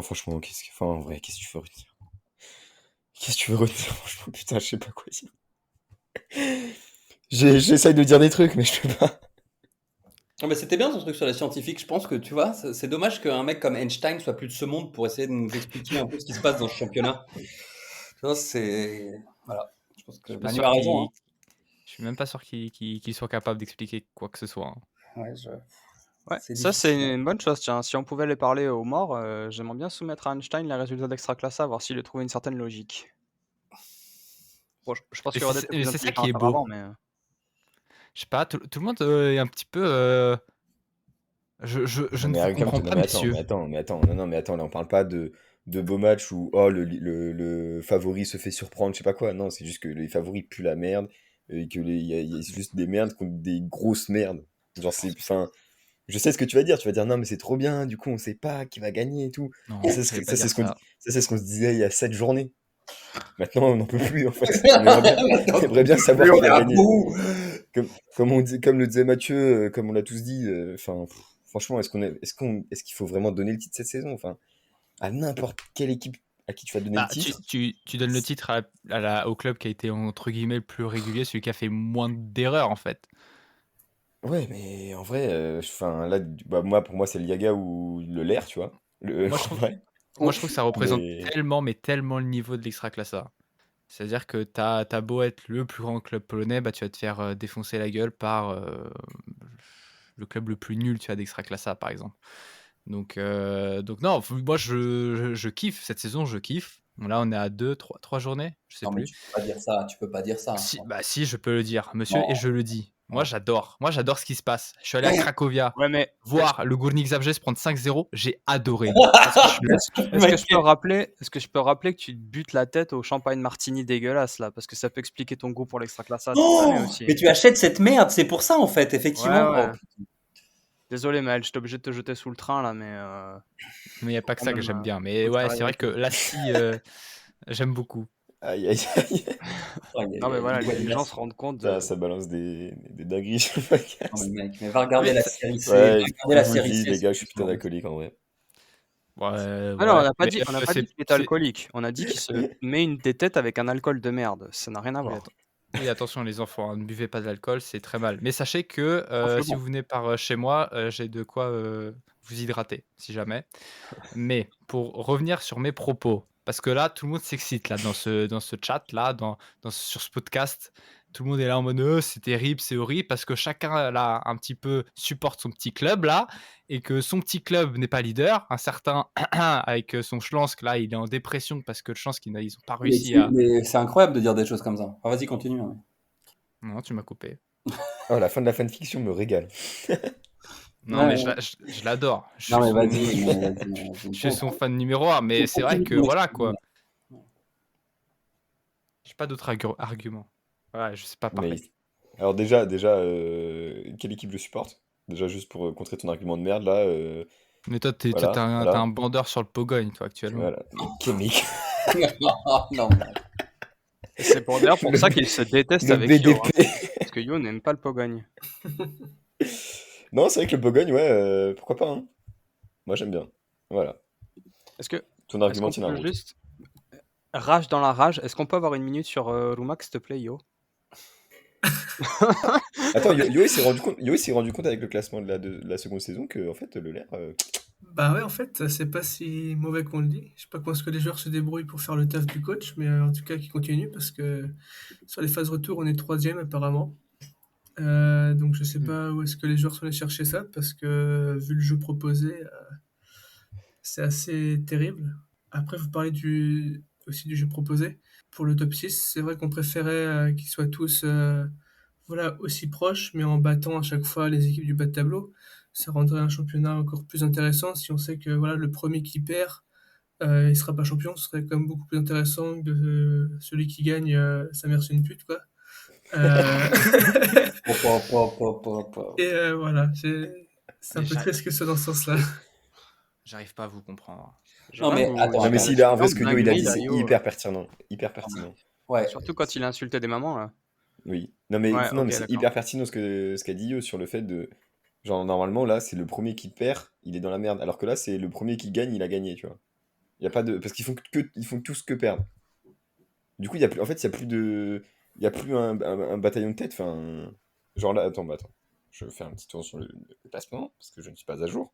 Speaker 6: franchement, en vrai, qu'est-ce que tu veux retenir? Qu'est-ce que tu veux retenir? Franchement, putain, je sais pas quoi dire. J'essaye de dire des trucs, mais je peux pas.
Speaker 7: Non, mais c'était bien ton truc sur les scientifiques. Je pense que tu vois, c'est dommage qu'un mec comme Einstein soit plus de ce monde pour essayer de nous expliquer un peu ce qui se passe dans ce championnat. Tu vois, voilà. Je pense que
Speaker 5: Je suis pas
Speaker 7: Manu
Speaker 5: sûr
Speaker 7: a raison.
Speaker 5: qu'il- Je suis même pas sûr qu'il soit capable d'expliquer quoi que ce soit, hein.
Speaker 7: Ouais,
Speaker 3: Ouais,
Speaker 7: c'est
Speaker 3: ça c'est
Speaker 7: difficile.
Speaker 3: une bonne chose, tiens. Si on pouvait les parler aux morts, j'aimerais bien soumettre à Einstein les résultats d'Extraclassa, voir s'il y trouvait une certaine logique. Bon, je pense
Speaker 5: Et
Speaker 3: qu'il y aurait des
Speaker 5: c'est
Speaker 3: trucs plus
Speaker 5: c'est ça
Speaker 3: intelligents
Speaker 5: qui
Speaker 3: à
Speaker 5: est
Speaker 3: faire
Speaker 5: beau.
Speaker 3: avant, mais...
Speaker 5: Je sais pas, tout le monde est un petit peu. Je
Speaker 6: Non
Speaker 5: ne
Speaker 6: mais
Speaker 5: vous
Speaker 6: comme
Speaker 5: comprends
Speaker 6: non
Speaker 5: pas, messieurs.
Speaker 6: mais attends, non mais attends, là on parle pas de beaux matchs où oh le favori se fait surprendre, je sais pas quoi. Non, c'est juste que les favoris puent la merde et que il y a juste des merdes contre des grosses merdes. Genre enfin, je sais ce que tu vas dire. Tu vas dire non mais c'est trop bien. Du coup on sait pas qui va gagner et tout.
Speaker 5: Non,
Speaker 6: Et
Speaker 5: je vais pas dire ça.
Speaker 6: ça c'est ce qu'on se disait il y a 7 journées. Maintenant on n'en peut plus en fait. On aimerait bien savoir
Speaker 7: Plus,
Speaker 6: qui
Speaker 7: on est
Speaker 6: va
Speaker 7: à
Speaker 6: gagner.
Speaker 7: bout.
Speaker 6: Comme le disait Mathieu, comme on l'a tous dit, enfin, franchement, est-ce qu'il faut vraiment donner le titre cette saison? Enfin, à n'importe quelle équipe à qui tu vas donner le
Speaker 5: Bah, tu,
Speaker 6: titre.
Speaker 5: tu, tu donnes le titre au club qui a été entre guillemets le plus régulier, celui qui a fait moins d'erreurs en fait.
Speaker 6: Ouais, mais en vrai, enfin, là, pour moi, c'est le Yaga ou le Lair, tu vois.
Speaker 5: Moi, je
Speaker 6: En
Speaker 5: trouve,
Speaker 6: vrai.
Speaker 5: moi, je trouve que ça représente
Speaker 6: Mais
Speaker 5: tellement le niveau de l'Extraclassa. C'est-à-dire que t'as beau être le plus grand club polonais, bah, tu vas te faire défoncer la gueule par le club le plus nul, tu vois, d'Extraclassa, par exemple. Donc non, moi, je kiffe. Cette saison, je kiffe. Bon, là, on est à 3 journées, je sais
Speaker 7: Non, mais
Speaker 5: plus.
Speaker 7: tu peux pas dire ça. Tu peux pas dire ça.
Speaker 5: Si, je peux le dire, monsieur, et
Speaker 7: Non.
Speaker 5: je le dis. Moi,
Speaker 7: Non.
Speaker 5: j'adore. Moi, j'adore ce qui se passe. Je suis allé à Cracovia
Speaker 3: Ouais, mais
Speaker 5: voir le Górnik Zabrze prendre 5-0. J'ai adoré.
Speaker 3: est-ce que je peux rappeler que tu te butes la tête au champagne martini dégueulasse là, parce que ça peut expliquer ton goût pour l'Extraclassa cette année
Speaker 7: Oh,
Speaker 3: aussi.
Speaker 7: mais tu achètes cette merde, c'est pour ça en fait, effectivement.
Speaker 3: Ouais.
Speaker 7: Oh,
Speaker 3: Désolé, Maël, j'étais obligé de te jeter sous le train là, mais...
Speaker 5: Mais il n'y a pas que
Speaker 3: quand
Speaker 5: ça que
Speaker 3: même,
Speaker 5: j'aime bien. Mais
Speaker 3: faut que
Speaker 5: ouais,
Speaker 3: t'arrives
Speaker 5: c'est vrai
Speaker 3: à
Speaker 5: que
Speaker 3: te-
Speaker 5: la scie, j'aime beaucoup.
Speaker 6: aïe, aïe, aïe.
Speaker 3: Non, mais voilà, les gens se
Speaker 7: se
Speaker 3: rendent compte
Speaker 6: Ça,
Speaker 3: de...
Speaker 6: ça balance des dingueries sur le podcast.
Speaker 7: Non, mais mec, mais va regarder
Speaker 5: Mais
Speaker 7: la
Speaker 5: ça-
Speaker 7: série C.
Speaker 6: Ouais,
Speaker 7: Va regarder la
Speaker 6: je vous le
Speaker 7: série
Speaker 6: dis,
Speaker 7: C.
Speaker 6: les gars, je suis
Speaker 7: c'est
Speaker 6: putain
Speaker 7: trop
Speaker 6: d'alcoolique en vrai.
Speaker 5: Ouais,
Speaker 3: Ah non, on
Speaker 5: ouais.
Speaker 3: n'a pas
Speaker 5: Mais
Speaker 3: dit qu'il était
Speaker 5: c'est-
Speaker 3: alcoolique. On a dit qu'il se met des têtes avec un alcool de merde. Ça n'a rien à
Speaker 5: Oui,
Speaker 3: voir.
Speaker 5: oui, attention les enfants, hein, ne buvez pas d'alcool, c'est très mal. Mais sachez que
Speaker 3: Sauf
Speaker 5: si
Speaker 3: bon.
Speaker 5: vous venez par chez moi, j'ai de quoi vous hydrater, si jamais. Mais pour revenir sur mes propos, parce que là, tout le monde s'excite là dans ce chat là, sur ce podcast. Tout le monde est là en mode c'est terrible, c'est horrible, parce que chacun là un petit peu supporte son petit club là, et que son petit club n'est pas leader. Un certain avec son Schlansk là, il est en dépression parce que le Schlansk ils n'ont pas réussi à.
Speaker 7: Mais c'est incroyable de dire des choses comme ça. Enfin, vas-y, continue. Hein.
Speaker 5: Non, tu m'as coupé.
Speaker 6: Oh, la fin de la fanfiction me régale.
Speaker 5: Non,
Speaker 7: Ouais,
Speaker 5: mais
Speaker 7: ouais.
Speaker 5: je l'adore. Je
Speaker 7: Non,
Speaker 5: suis
Speaker 7: mais
Speaker 5: son,
Speaker 7: vas-y.
Speaker 5: je suis son fan numéro 1, mais c'est vrai que voilà quoi. J'ai pas d'autres arguments. Ouais, je sais pas
Speaker 6: Mais
Speaker 5: parler.
Speaker 6: alors déjà, quelle équipe je supporte? Déjà juste pour contrer ton argument de merde là.
Speaker 5: Mais toi, t'as
Speaker 6: Voilà.
Speaker 5: un bandeur sur le Pogogne, toi, actuellement.
Speaker 6: Voilà. Kémique.
Speaker 7: Non,
Speaker 3: Et c'est d'ailleurs pour ça qu'il se déteste
Speaker 6: Le
Speaker 3: avec Yo.
Speaker 6: BDP.
Speaker 3: Parce que Yo n'aime pas le Pogogne.
Speaker 6: Non, c'est vrai que le Bogogne, ouais, pourquoi pas, hein. Moi j'aime bien. Voilà.
Speaker 3: Est-ce
Speaker 6: Ton argument
Speaker 3: qu'on
Speaker 6: tient la
Speaker 3: peut
Speaker 6: route.
Speaker 3: juste... Rage dans la rage, est-ce qu'on peut avoir une minute sur Rumac, s'il te plaît, Yo?
Speaker 6: Attends, Yo il s'est rendu compte avec le classement de la seconde saison que en fait le Lair,
Speaker 4: Bah ouais, en fait, c'est pas si mauvais qu'on le dit. Je sais pas comment est-ce que les joueurs se débrouillent pour faire le taf du coach, mais en tout cas, qu'ils continuent parce que sur les phases retour, on est troisième apparemment. Donc je sais
Speaker 3: Mm.
Speaker 4: pas où est-ce que les joueurs sont allés chercher ça parce que vu le jeu proposé, c'est assez terrible. Après, vous parlez aussi du jeu proposé. Pour le top 6, c'est vrai qu'on préférait qu'ils soient tous voilà, aussi proches, mais en battant à chaque fois les équipes du bas de tableau. Ça rendrait un championnat encore plus intéressant si on sait que voilà, le premier qui perd, il sera pas champion. Ce serait quand même beaucoup plus intéressant que celui qui gagne, sa mère c'est une pute, quoi. Euh, Et voilà, c'est un
Speaker 5: Mais
Speaker 4: peu triste que ce soit dans ce sens-là.
Speaker 5: j'arrive pas à vous comprendre.
Speaker 7: Non, mais attends,
Speaker 6: Non, mais
Speaker 7: attends.
Speaker 6: si, là, en fait, ce
Speaker 3: Énorme
Speaker 6: que Yo, il a
Speaker 3: dinguerie,
Speaker 6: dit,
Speaker 3: là,
Speaker 6: c'est
Speaker 3: Yo.
Speaker 6: hyper pertinent. Hyper pertinent.
Speaker 7: Ouais.
Speaker 3: Surtout quand il a insulté des mamans, là.
Speaker 6: Oui. Non, mais,
Speaker 3: Ouais,
Speaker 6: non,
Speaker 3: ok,
Speaker 6: mais c'est
Speaker 3: d'accord.
Speaker 6: hyper pertinent ce qu'a dit Yo sur le fait de. Genre, normalement, là, c'est le premier qui perd, il est dans la merde. Alors que là, c'est le premier qui gagne, il a gagné, tu vois. Il y a pas de. Parce ils font tous que perdre. Du coup, il y a plus. En fait, il y a plus de. Il y a plus un bataillon de tête. Enfin. Genre là, attends. Je vais faire un petit tour sur le classement, parce que je ne suis pas à jour.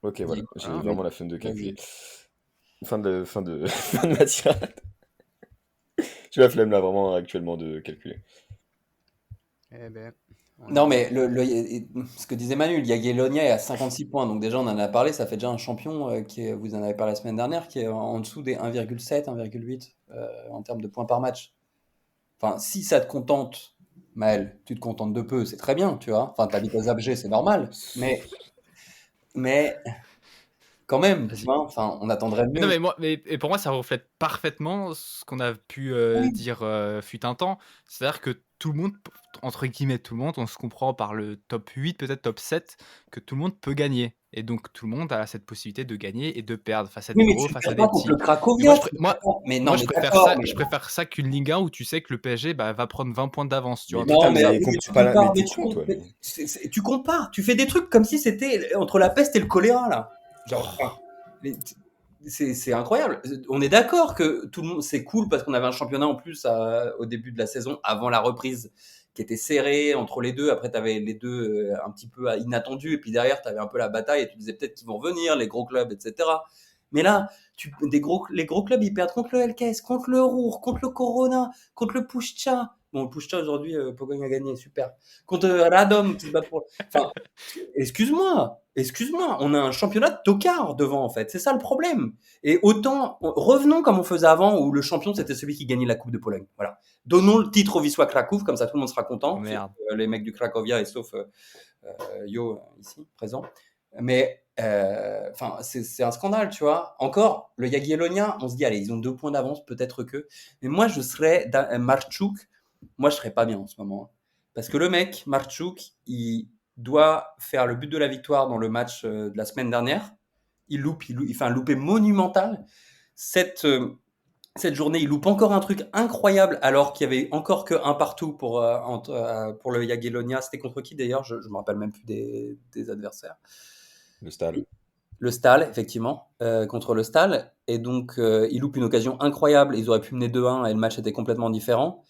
Speaker 6: Ok, voilà. J'ai
Speaker 3: Ah,
Speaker 6: vraiment la flemme de calculer. Fin de fin de ma tirade. J'ai la flemme là vraiment actuellement de calculer.
Speaker 3: eh ben,
Speaker 7: Non, mais ce que disait Manu, le Jagiellonia est à 56 points. Donc, déjà, on en a parlé. Ça fait déjà un champion vous en avez parlé la semaine dernière, qui est en dessous des 1,7, 1,8 en termes de points par match. Enfin, si ça te contente, Maël, tu te contentes de peu, c'est très bien, tu vois. Enfin, t'habites à Zabgé, c'est normal. Mais quand même, tu
Speaker 5: Vas-y.
Speaker 7: vois, enfin, on attendrait
Speaker 5: Mais non,
Speaker 7: mieux.
Speaker 5: mais pour moi, ça reflète parfaitement ce qu'on a pu
Speaker 7: Oui.
Speaker 5: dire fut un temps. C'est-à-dire que tout le monde, entre guillemets tout le monde, on se comprend par le top 8, peut-être top 7, que tout le monde peut gagner. Et donc tout le monde a cette possibilité de gagner et de perdre face à
Speaker 7: Oui,
Speaker 5: des
Speaker 7: mais
Speaker 5: gros,
Speaker 7: tu ne
Speaker 5: face à
Speaker 7: perds
Speaker 5: des
Speaker 7: pas contre
Speaker 5: petits.
Speaker 7: le
Speaker 5: Mais
Speaker 7: Cracovia. Mais non,
Speaker 5: moi,
Speaker 7: mais
Speaker 5: je préfère
Speaker 7: d'accord.
Speaker 5: ça, je préfère ça qu'une Ligue 1 où tu sais que le PSG va prendre 20 points d'avance, tu vois,
Speaker 6: Mais
Speaker 5: un truc
Speaker 7: Non,
Speaker 6: putain,
Speaker 5: comme
Speaker 7: mais,
Speaker 5: ça.
Speaker 6: mais
Speaker 7: oui, mais
Speaker 6: compte pas là. Mais
Speaker 7: mais
Speaker 6: t'es con, toi. Mais...
Speaker 7: tu compares. Tu fais des trucs comme si c'était entre la peste et le choléra, là. Genre, enfin, les- c'est incroyable. On est d'accord que tout le monde, c'est cool parce qu'on avait un championnat en plus au début de la saison, avant la reprise, qui était serré entre les deux. Après, tu avais les deux un petit peu inattendus. Et puis derrière, tu avais un peu la bataille et tu disais peut-être qu'ils vont venir, les gros clubs, etc. Mais là, les gros clubs, ils perdent contre le LKS, contre le Ruhr, contre le Corona, contre le Puszcza. Bon, le Puszcza, aujourd'hui, Pogoń a gagné, super. Contre Radom, qui se bat pour... Enfin, excuse-moi, on a un championnat de tocards devant, en fait. C'est ça le problème. Et revenons comme on faisait avant, où le champion, c'était celui qui gagnait la Coupe de Pologne. Voilà. Donnons le titre au Wisła Kraków, comme ça tout le monde sera content,
Speaker 5: Oh, merde.
Speaker 7: sauf les mecs du Cracovia et sauf Yo, ici, présent. Mais enfin, c'est un scandale, tu vois. Encore, le Jagiellonia, on se dit, allez, ils ont 2 points d'avance, peut-être que. Mais moi, je serais Marchuk, moi, je serais pas bien en ce moment. Hein. Parce que le mec, Marchuk, il doit faire le but de la victoire dans le match de la semaine dernière. Il fait un loupé monumental. Cette journée, il loupe encore un truc incroyable alors qu'il y avait encore que un partout pour le Jagiellonia. C'était contre qui d'ailleurs? Je me rappelle même plus des adversaires.
Speaker 6: Le Stal.
Speaker 7: Le Stal, effectivement, contre le Stal. Et donc, il loupe une occasion incroyable. Ils auraient pu mener 2-1 et le match était complètement différent.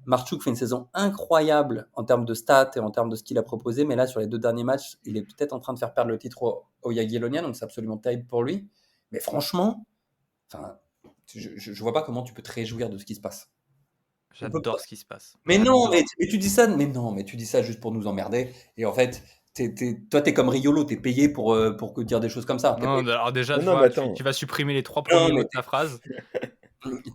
Speaker 7: Marchuk fait une saison incroyable en termes de stats et en termes de ce qu'il a proposé. Mais là, sur les 2 derniers matchs, il est peut-être en train de faire perdre le titre au Jagiellonia. Donc, c'est absolument terrible pour lui. Mais franchement, enfin, je vois pas comment tu peux te réjouir de ce qui se passe.
Speaker 5: J'adore ce qui se passe.
Speaker 7: Mais non,
Speaker 5: J'adore.
Speaker 7: mais tu dis ça, mais tu dis ça juste pour nous emmerder. Et en fait, toi, t'es comme Riolo, t'es payé pour que dire des choses comme ça.
Speaker 5: Non, alors déjà,
Speaker 6: Non,
Speaker 5: tu
Speaker 6: non,
Speaker 5: vois,
Speaker 6: mais attends.
Speaker 5: tu vas supprimer les 3
Speaker 7: Non,
Speaker 5: premiers
Speaker 7: mais
Speaker 5: mots de ta phrase.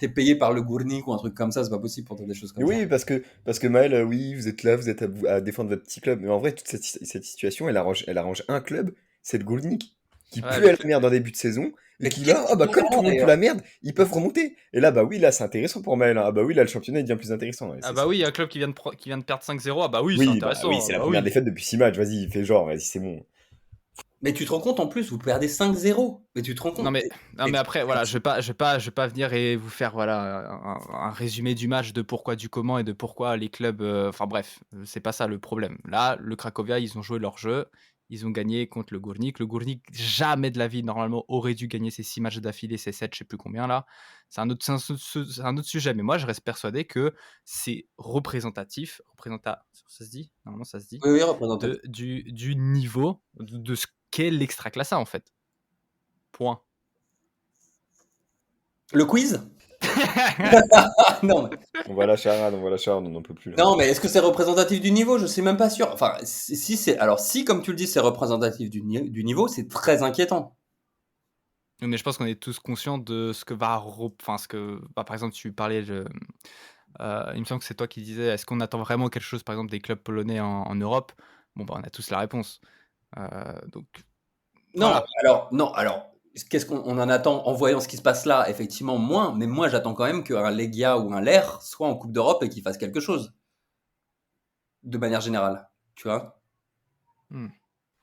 Speaker 7: t'es payé par le Gournik ou un truc comme ça, c'est pas possible pour dire des choses comme ça.
Speaker 6: Oui, parce que Maël, oui, vous êtes là, vous êtes à défendre votre petit club. Mais en vrai, toute cette situation, elle arrange un club, c'est le Goulnik, qui
Speaker 5: Ouais,
Speaker 6: pue à la merde en début de saison. Et
Speaker 7: Mais
Speaker 6: qui
Speaker 7: qu'est-ce
Speaker 6: là, ah bah
Speaker 7: qu'ils
Speaker 6: comme
Speaker 7: font
Speaker 6: tout le monde pue
Speaker 7: d'ailleurs?
Speaker 6: la merde, ils peuvent remonter. Et là, bah oui, là c'est intéressant pour Maël. Hein. Ah bah oui, là le championnat il devient plus intéressant. Ouais,
Speaker 5: Ah
Speaker 6: c'est
Speaker 5: bah
Speaker 6: ça.
Speaker 5: oui, il y a un club qui vient de perdre 5-0. Ah bah oui, c'est
Speaker 6: Oui, bah
Speaker 5: intéressant.
Speaker 6: oui, c'est la
Speaker 5: Bah
Speaker 6: première
Speaker 5: oui.
Speaker 6: défaite depuis 6 matchs. Vas-y, fais genre, vas-y, c'est bon.
Speaker 7: Mais tu te rends compte en plus, vous perdez 5-0. Mais tu te rends
Speaker 5: Non
Speaker 7: compte?
Speaker 5: mais après voilà, je vais pas venir et vous faire voilà un résumé du match de pourquoi du comment et de pourquoi les clubs enfin bref, c'est pas ça le problème. Là, le Cracovia, ils ont joué leur jeu, ils ont gagné contre le Gournik. Le Gournik jamais de la vie normalement aurait dû gagner ces 6 matchs d'affilée, ces 7, je sais plus combien là. C'est un autre sujet mais moi je reste persuadé que c'est ça se dit? Normalement ça se dit
Speaker 7: Oui, oui, représentatif.
Speaker 5: du niveau de ce qu'est l'Extraclassa en fait. Point.
Speaker 7: Le quiz? Non, mais...
Speaker 6: On voit la charade, on n'en peut plus. Là.
Speaker 7: Non, mais est-ce que c'est représentatif du niveau? Je sais même pas sûr. Enfin, si c'est, alors si comme tu le dis, c'est représentatif du niveau, c'est très inquiétant.
Speaker 5: Mais je pense qu'on est tous conscients de ce que va, enfin ce que, par exemple, tu parlais, il me semble que c'est toi qui disais, est-ce qu'on attend vraiment quelque chose, par exemple, des clubs polonais en Europe? Bon, bah, on a tous la réponse. Donc,
Speaker 7: Non,
Speaker 5: voilà.
Speaker 7: alors, qu'est-ce qu'on en attend en voyant ce qui se passe là? Effectivement, moins, mais moi j'attends quand même qu'un Legia ou un Lech soit en Coupe d'Europe et qu'il fasse quelque chose. De manière générale, tu vois?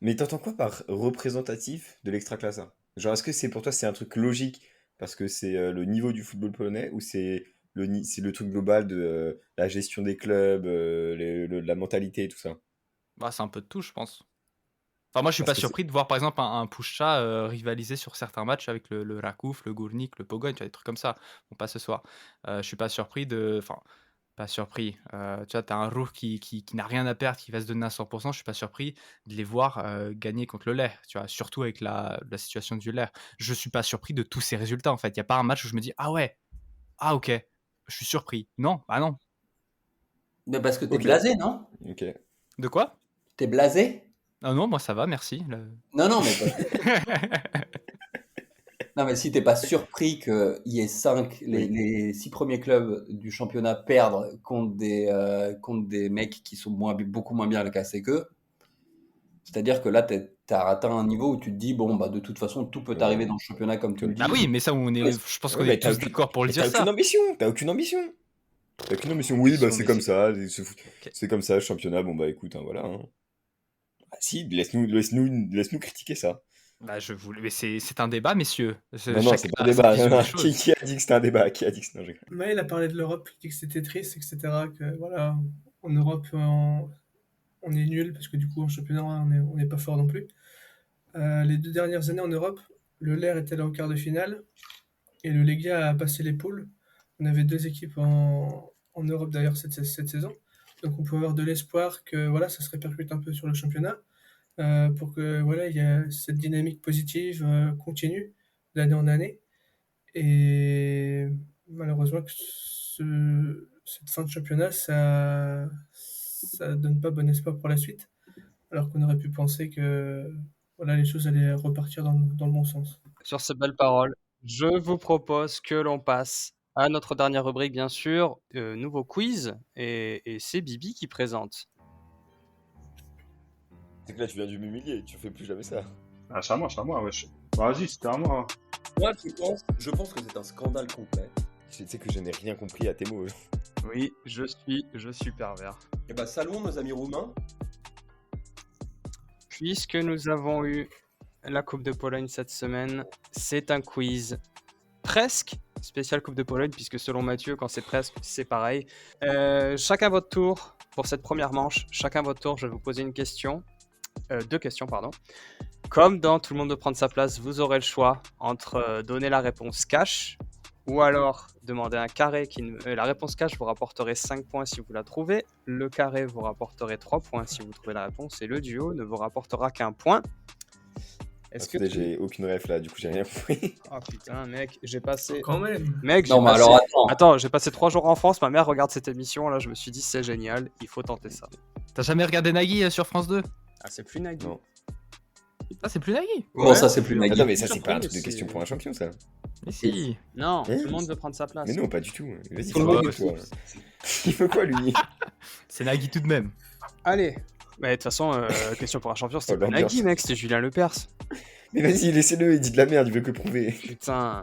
Speaker 6: Mais t'entends quoi par représentatif de l'Extraclassa? Genre, est-ce que c'est pour toi c'est un truc logique parce que c'est le niveau du football polonais ou c'est le truc global de la gestion des clubs, la mentalité et tout ça?
Speaker 5: Bah, c'est un peu de tout, je pense. Enfin, moi, je suis
Speaker 6: Parce
Speaker 5: pas
Speaker 6: que
Speaker 5: surpris de voir, par exemple, un Puszcza rivaliser sur certains matchs avec le Raków, le Górnik, le Pogoń, tu vois, des trucs comme ça. Bon, pas ce soir. Je suis pas surpris de... Enfin, pas surpris. Tu vois, tu as un Ruch qui n'a rien à perdre, qui va se donner à 100%. Je suis pas surpris de les voir gagner contre le Lech, tu vois, surtout avec la situation du Lech. Je suis pas surpris de tous ces résultats, en fait. Il n'y a pas un match où je me dis, ah ouais, ah ok, je suis surpris. Non, bah non.
Speaker 7: Mais parce que t'es
Speaker 6: Ok.
Speaker 7: blasé, non?
Speaker 6: Ok.
Speaker 5: De quoi?
Speaker 7: T'es blasé?
Speaker 5: Ah non, moi ça va, merci.
Speaker 7: Non, mais non, mais si t'es pas surpris qu'il y ait les 6 premiers clubs du championnat perdre contre des mecs qui sont beaucoup moins bien classés qu'eux, c'est-à-dire que là, t'as atteint un niveau où tu te dis, bon, bah, de toute façon, tout peut arriver dans le championnat, comme tu le dis.
Speaker 5: Bah oui, mais ça, je pense qu'on
Speaker 6: mais
Speaker 5: est tous d'accord pour le dire
Speaker 6: T'as
Speaker 5: ça.
Speaker 6: aucune ambition, t'as aucune ambition. Oui, bah c'est comme ça, c'est comme ça, le championnat, bon bah écoute, hein, voilà. Hein. Ah, si, laisse-nous critiquer ça.
Speaker 5: Bah mais c'est un débat, messieurs.
Speaker 6: Non,
Speaker 5: Chacun
Speaker 6: c'est pas
Speaker 5: a
Speaker 6: un
Speaker 5: sa
Speaker 6: débat.
Speaker 5: vision
Speaker 6: Non,
Speaker 5: des choses.
Speaker 6: qui a dit que c'était un débat? Qui a dit que c'était un débat?
Speaker 4: Maël a parlé de l'Europe, il dit que c'était triste, etc. Que voilà, en Europe, on est nul parce que du coup, en championnat, on n'est pas fort non plus. Les 2 dernières années en Europe, le Lech était là en quart de finale et le Legia a passé les poules. On avait 2 équipes en Europe d'ailleurs cette saison. Donc on peut avoir de l'espoir que voilà, ça se répercute un peu sur le championnat pour que voilà, il y a cette dynamique positive continue d'année en année. Et malheureusement, cette fin de championnat, ça donne pas bon espoir pour la suite. Alors qu'on aurait pu penser que voilà, les choses allaient repartir dans le bon sens.
Speaker 3: Sur ces belles paroles, je vous propose que l'on passe à notre dernière rubrique, bien sûr, nouveau quiz, et c'est Bibi qui présente.
Speaker 6: C'est que là, tu viens de m'humilier, tu fais plus jamais ça.
Speaker 10: Ah, c'est à moi, wesh. Vas-y, c'était à moi.
Speaker 11: Moi, je pense que c'est un scandale complet.
Speaker 6: Tu sais que je n'ai rien compris à tes mots.
Speaker 3: Oui, je suis pervers.
Speaker 11: Et bah, saluons nos amis roumains.
Speaker 3: Puisque nous avons eu la Coupe de Pologne cette semaine, c'est un quiz presque spécial Coupe de Pologne, puisque selon Mathieu, quand c'est presque, c'est pareil. Chacun votre tour pour cette première manche. Chacun votre tour, je vais vous poser une question. 2 questions, pardon. Comme dans Tout le monde veut prendre sa place, vous aurez le choix entre donner la réponse cash ou alors demander un carré. La réponse cash vous rapporterait 5 points si vous la trouvez. Le carré vous rapporterait 3 points si vous trouvez la réponse. Et le duo ne vous rapportera qu'un point.
Speaker 6: Est-ce que j'ai aucune ref là, du coup j'ai rien compris.
Speaker 3: Oh putain, mec, j'ai passé.
Speaker 4: Quand même.
Speaker 3: Mec,
Speaker 7: Non, mais alors
Speaker 3: attends, j'ai passé 3 jours en France. Ma mère regarde cette émission. Là, je me suis dit, c'est génial. Il faut tenter ça.
Speaker 5: T'as jamais regardé Nagui sur France 2?
Speaker 3: Ah, c'est plus Nagui.
Speaker 6: Non.
Speaker 5: Ah, c'est plus Nagui?
Speaker 7: Comment ça, c'est plus Nagui?
Speaker 6: Attends, mais ça, c'est pas un truc de question pour un champion, ça.
Speaker 5: Mais si.
Speaker 3: Non, tout le monde veut prendre sa place.
Speaker 6: Mais non, pas du tout. Vas-y,
Speaker 5: Tout le monde
Speaker 6: toi. Il veut quoi, lui?
Speaker 5: C'est Nagui tout de même.
Speaker 3: Allez. Mais de toute façon, question pour un champion, c'était
Speaker 6: Oh,
Speaker 3: pas
Speaker 6: l'ambiance.
Speaker 3: Nagui, mec, c'était Julien Lepers.
Speaker 6: Mais vas-y, laissez-le, il dit de la merde, il veut que prouver.
Speaker 3: Putain.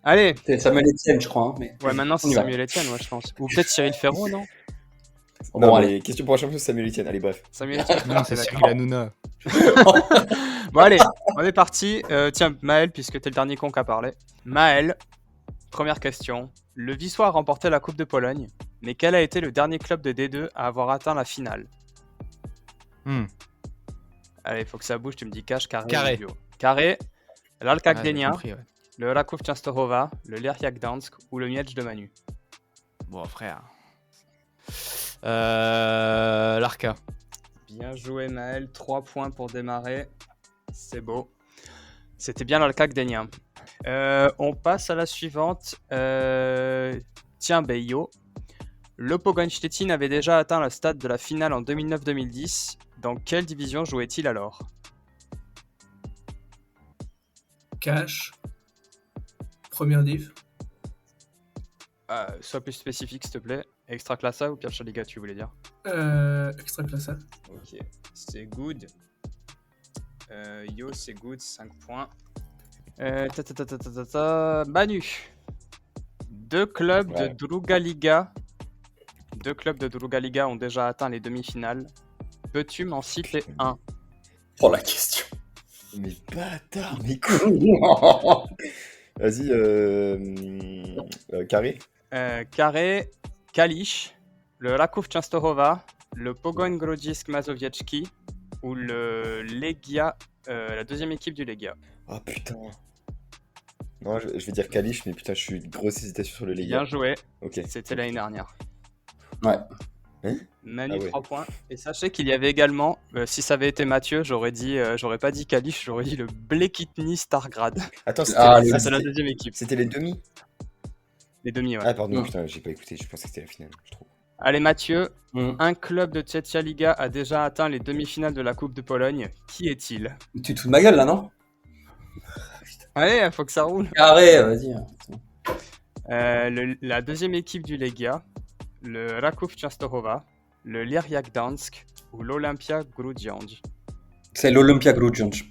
Speaker 3: Allez.
Speaker 7: C'est Samuel Etienne, je crois. Hein, mais...
Speaker 3: Ouais, maintenant c'est
Speaker 7: On y va.
Speaker 3: Samuel Etienne, ouais, je pense. Ou peut-être Cyril Ferraud, non?
Speaker 6: Non,
Speaker 7: Bon,
Speaker 6: mais
Speaker 7: allez.
Speaker 6: question pour un champion, c'est Samuel Etienne. Allez, bref.
Speaker 3: Samuel Etienne.
Speaker 5: Non, c'est Cyril Hanouna.
Speaker 3: Bon, allez, on est parti. Tiens, Maël, puisque t'es le dernier con qui a parlé. Maël, première question. Le Wisła a remporté la Coupe de Pologne, mais quel a été le dernier club de D2 à avoir atteint la finale? Allez, il faut que ça bouge, tu me dis cash, carré.
Speaker 5: Carré.
Speaker 3: Duo. Carré, l'Alka
Speaker 5: Ah, j'ai
Speaker 3: Gdynia,
Speaker 5: compris, ouais.
Speaker 3: le Raków Częstochowa, le Lechia Gdańsk ou le Miedź de Manu.
Speaker 5: Bon, frère. L'Arca.
Speaker 3: Bien joué, Maël. 3 points pour démarrer. C'est beau. C'était bien dans le cas Gdenia. On passe à la suivante. Tiens, Yo. Le Pogoń Szczecin avait déjà atteint le stade de la finale en 2009-2010. Dans quelle division jouait-il alors?
Speaker 4: Cash. Première div.
Speaker 3: Sois plus spécifique, s'il te plaît. Extraclassa ou Pierwsza Liga, tu voulais dire?
Speaker 4: Extraclassa.
Speaker 3: Ok, c'est good. Yo, c'est good, 5 points. Manu. Deux clubs de Druga Liga ont déjà atteint les demi-finales. Peux-tu m'en citer un?
Speaker 7: Oh la question.
Speaker 6: Mais bâtard, mais quoi? Vas-y, Carré.
Speaker 3: Carré, Kalisz, le Raków Częstochowa, le Pogoń Grodzisk Mazowiecki ou le Legia, la deuxième équipe du Legia.
Speaker 6: Ah putain. Non, je vais dire Kalisz, mais putain, je suis une grosse hésitation sur le Legia.
Speaker 3: Bien joué.
Speaker 6: Ok.
Speaker 3: C'était l'année dernière.
Speaker 7: Ouais.
Speaker 6: Hein?
Speaker 3: Manu,
Speaker 6: Ah ouais.
Speaker 3: 3 points. Et sachez qu'il y avait également, si ça avait été Mathieu, j'aurais pas dit Kalisz, j'aurais dit le Blekitny Stargrad.
Speaker 6: Attends, c'était
Speaker 3: Ça, c'est la deuxième équipe.
Speaker 6: C'était les demi?
Speaker 3: Les demi, ouais.
Speaker 6: Ah pardon, putain, j'ai pas écouté, je pensais que c'était la finale, je trouve.
Speaker 3: Allez Mathieu, un club de Trzecia Liga a déjà atteint les demi-finales de la Coupe de Pologne. Qui est-il?
Speaker 7: Tu te fous de ma gueule là, non?
Speaker 3: Allez, faut que ça roule.
Speaker 7: Carré, vas-y.
Speaker 3: La deuxième équipe du Legia, le Raków Częstochowa, le Lechia Gdańsk ou l'Olympia Grudziądz.
Speaker 7: C'est l'Olympia Grudziądz.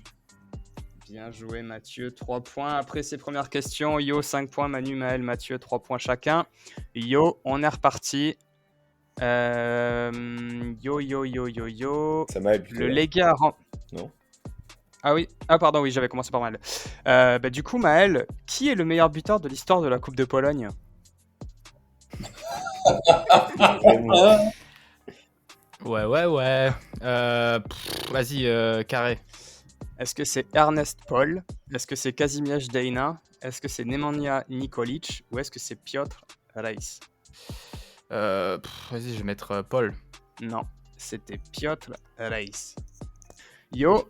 Speaker 3: Bien joué Mathieu, 3 points. Après ces premières questions, Yo 5 points, Manu, Maël, Mathieu 3 points chacun. Yo, on est reparti. Yo.
Speaker 6: Ça m'a plutôt.
Speaker 3: Le Legia
Speaker 6: Non.
Speaker 3: Ah oui, pardon, oui, j'avais commencé par Maël. Du coup, Maël, qui est le meilleur buteur de l'histoire de la Coupe de Pologne?
Speaker 5: Ouais. Vas-y, Carré.
Speaker 3: Est-ce que c'est Ernest Paul? Est-ce que c'est Kazimierz Dejna? Est-ce que c'est Nemanja Nikolic? Ou est-ce que c'est Piotr Reis?
Speaker 5: Vas-y, je vais mettre Paul.
Speaker 3: Non, c'était Piotr Reis. Yo.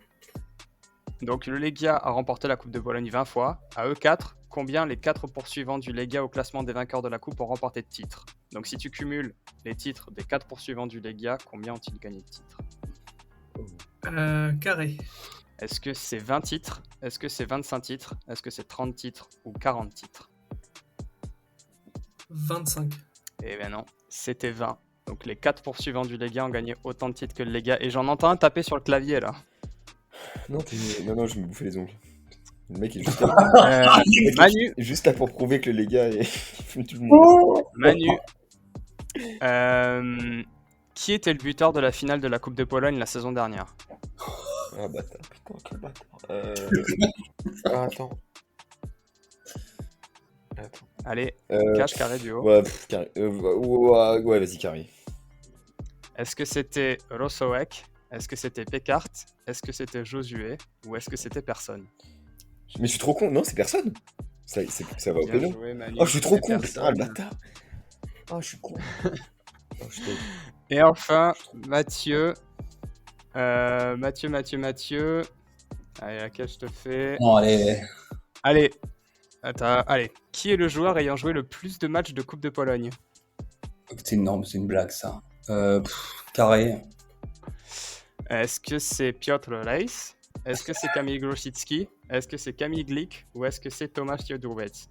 Speaker 3: Donc le Legia a remporté la Coupe de Pologne 20 fois. À eux 4, combien les 4 poursuivants du Legia au classement des vainqueurs de la Coupe ont remporté de titres? Donc si tu cumules les titres des 4 poursuivants du Legia, combien ont-ils gagné de titres?
Speaker 4: Carré.
Speaker 3: Est-ce que c'est 20 titres? Est-ce que c'est 25 titres? Est-ce que c'est 30 titres ou 40 titres?
Speaker 4: 25.
Speaker 3: Eh ben non, c'était 20. Donc les 4 poursuivants du Legia ont gagné autant de titres que le Legia. Et j'en entends un taper sur le clavier là.
Speaker 6: Non, non, je me bouffais les ongles. Le mec est juste là.
Speaker 3: Manu.
Speaker 6: Juste là pour prouver que le Legia il fume tout le monde.
Speaker 3: Manu. Qui était le buteur de la finale de la Coupe de Pologne la saison dernière?
Speaker 6: Ah bâtard, putain, quel bâtard. Attends.
Speaker 3: Allez, cache Carré duo.
Speaker 6: Ouais, Carré. Ouais, vas-y, Carré.
Speaker 3: Est-ce que c'était Rossołek? Est-ce que c'était Pekart? Est-ce que c'était Josué? Ou est-ce que c'était personne?
Speaker 6: Mais je suis trop con, non, c'est personne. Ça va au péno. Oh, je suis trop con, putain, le bâtard. Oh, je suis con.
Speaker 3: Et enfin, Mathieu. Mathieu. Allez, laquelle je te fais?
Speaker 7: Bon, allez.
Speaker 3: Allez. Attends, allez. Qui est le joueur ayant joué le plus de matchs de Coupe de Pologne?
Speaker 7: C'est énorme, c'est une blague ça. Carré.
Speaker 3: Est-ce que c'est Piotr Reis? Est-ce que c'est Kamil Grosicki? Est-ce que c'est Kamil Glik? Ou est-ce que c'est Tomasz Jodłowiec?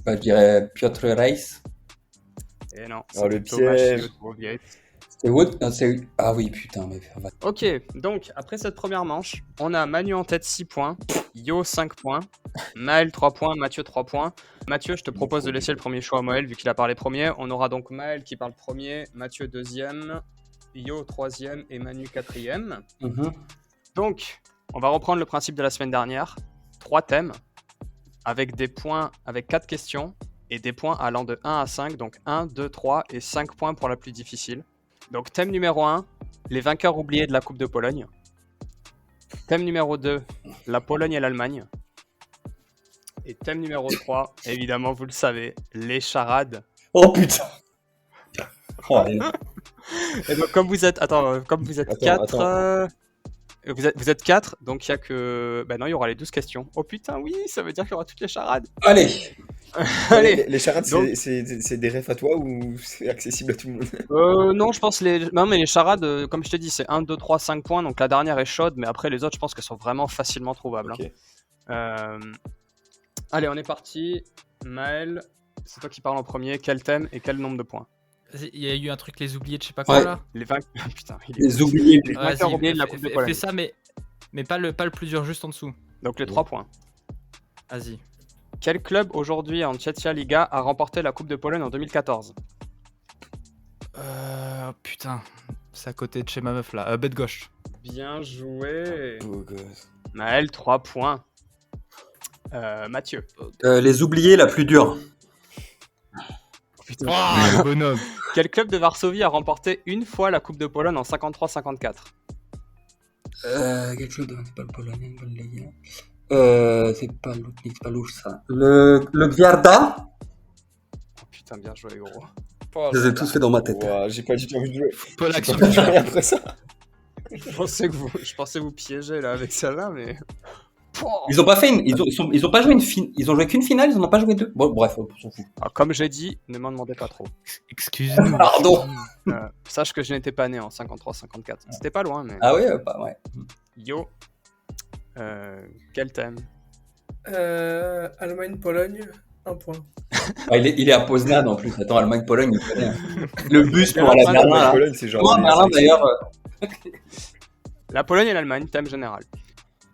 Speaker 7: Bah, je dirais Piotr Reis.
Speaker 3: Et non,
Speaker 6: c'est le
Speaker 3: Tomasz
Speaker 6: piège.
Speaker 3: Jodłowiec.
Speaker 7: C'est Wood? Non, c'est... Ah oui, putain. Mais...
Speaker 3: Ok, donc après cette première manche, on a Manu en tête 6 points, Yo 5 points, Maël 3 points, Mathieu 3 points. Mathieu, je te propose de laisser le premier choix à Maël vu qu'il a parlé premier. On aura donc Maël qui parle premier, Mathieu deuxième, Yo troisième et Manu quatrième. Donc, on va reprendre le principe de la semaine dernière. 3 thèmes avec des points, avec 4 questions et des points allant de 1 à 5. Donc 1, 2, 3 et 5 points pour la plus difficile. Donc thème numéro 1, les vainqueurs oubliés de la Coupe de Pologne. Thème numéro 2, la Pologne et l'Allemagne. Et thème numéro 3, évidemment vous le savez, les charades.
Speaker 7: Oh putain. Oh,
Speaker 3: et donc comme vous êtes 4, Vous êtes 4, donc il y a que... Bah non, il y aura les 12 questions. Oh putain, oui, ça veut dire qu'il y aura toutes les charades.
Speaker 7: Allez.
Speaker 3: Allez.
Speaker 6: Les charades,
Speaker 3: Donc-
Speaker 6: c'est des refs à toi ou c'est accessible à tout le monde?
Speaker 3: Non, je pense non, mais les charades, comme je te dis, c'est 1, 2, 3, 5 points, donc la dernière est chaude, mais après les autres, je pense qu'elles sont vraiment facilement trouvables.
Speaker 6: Ok.
Speaker 3: Hein. Allez, on est parti. Maël, c'est toi qui parles en premier. Quel thème et quel nombre de points?
Speaker 5: Il y a eu un truc, les oubliés de je sais pas quoi
Speaker 7: Ouais.
Speaker 5: là.
Speaker 3: Les vainqueurs. Putain, il est...
Speaker 7: Les oubliés.
Speaker 3: Les vainqueurs oubliés de la Coupe de Pologne.
Speaker 5: Fais ça, mais pas le plus dur, juste en dessous.
Speaker 3: Donc les 3 points.
Speaker 5: Vas-y.
Speaker 3: Quel club aujourd'hui en Trzecia Liga a remporté la Coupe de Pologne en 2014?
Speaker 5: Putain. C'est à côté de chez ma meuf là. Bête gauche.
Speaker 3: Bien joué.
Speaker 6: Beau gosse.
Speaker 3: Maël, 3 points. Mathieu.
Speaker 7: Les oubliés, la plus dure.
Speaker 3: Putain.
Speaker 5: Le bonhomme.
Speaker 3: Quel club de Varsovie a remporté une fois la Coupe de Pologne en 53-54?
Speaker 7: Quel club de... C'est pas le Polonais, pas le Legia. C'est pas l'Outnik, c'est pas l'Ouch, ça. Le Gwiarda.
Speaker 3: Oh putain, bien joué, gros.
Speaker 7: Je les ai tous fait dans ma tête.
Speaker 6: Ouah, j'ai pas du tout envie de jouer.
Speaker 5: Pas
Speaker 6: J'ai
Speaker 5: l'action.
Speaker 6: pas envie de jouer après ça.
Speaker 3: Je pensais vous piéger là avec celle-là, mais.
Speaker 7: Ils ont pas fait ils ont pas joué une finale. Ils ont joué qu'une finale, ils en ont pas joué deux. Bon, bref, on s'en fout.
Speaker 3: Alors, comme j'ai dit, ne m'en demandez pas trop.
Speaker 5: Excuse-nous.
Speaker 7: Pardon.
Speaker 3: Sache que je n'étais pas né en 53-54. C'était pas loin, mais.
Speaker 7: Ah ouais, pas ouais.
Speaker 3: Yo. Quel thème?
Speaker 4: Allemagne-Pologne, 1 point.
Speaker 7: Ah, il est à Poznan en plus. Attends, Allemagne-Pologne, il connaît. Le bus pour aller à Berlin. là.
Speaker 6: Pologne, c'est genre.
Speaker 7: Comment Berlin d'ailleurs
Speaker 3: La Pologne et l'Allemagne, thème général.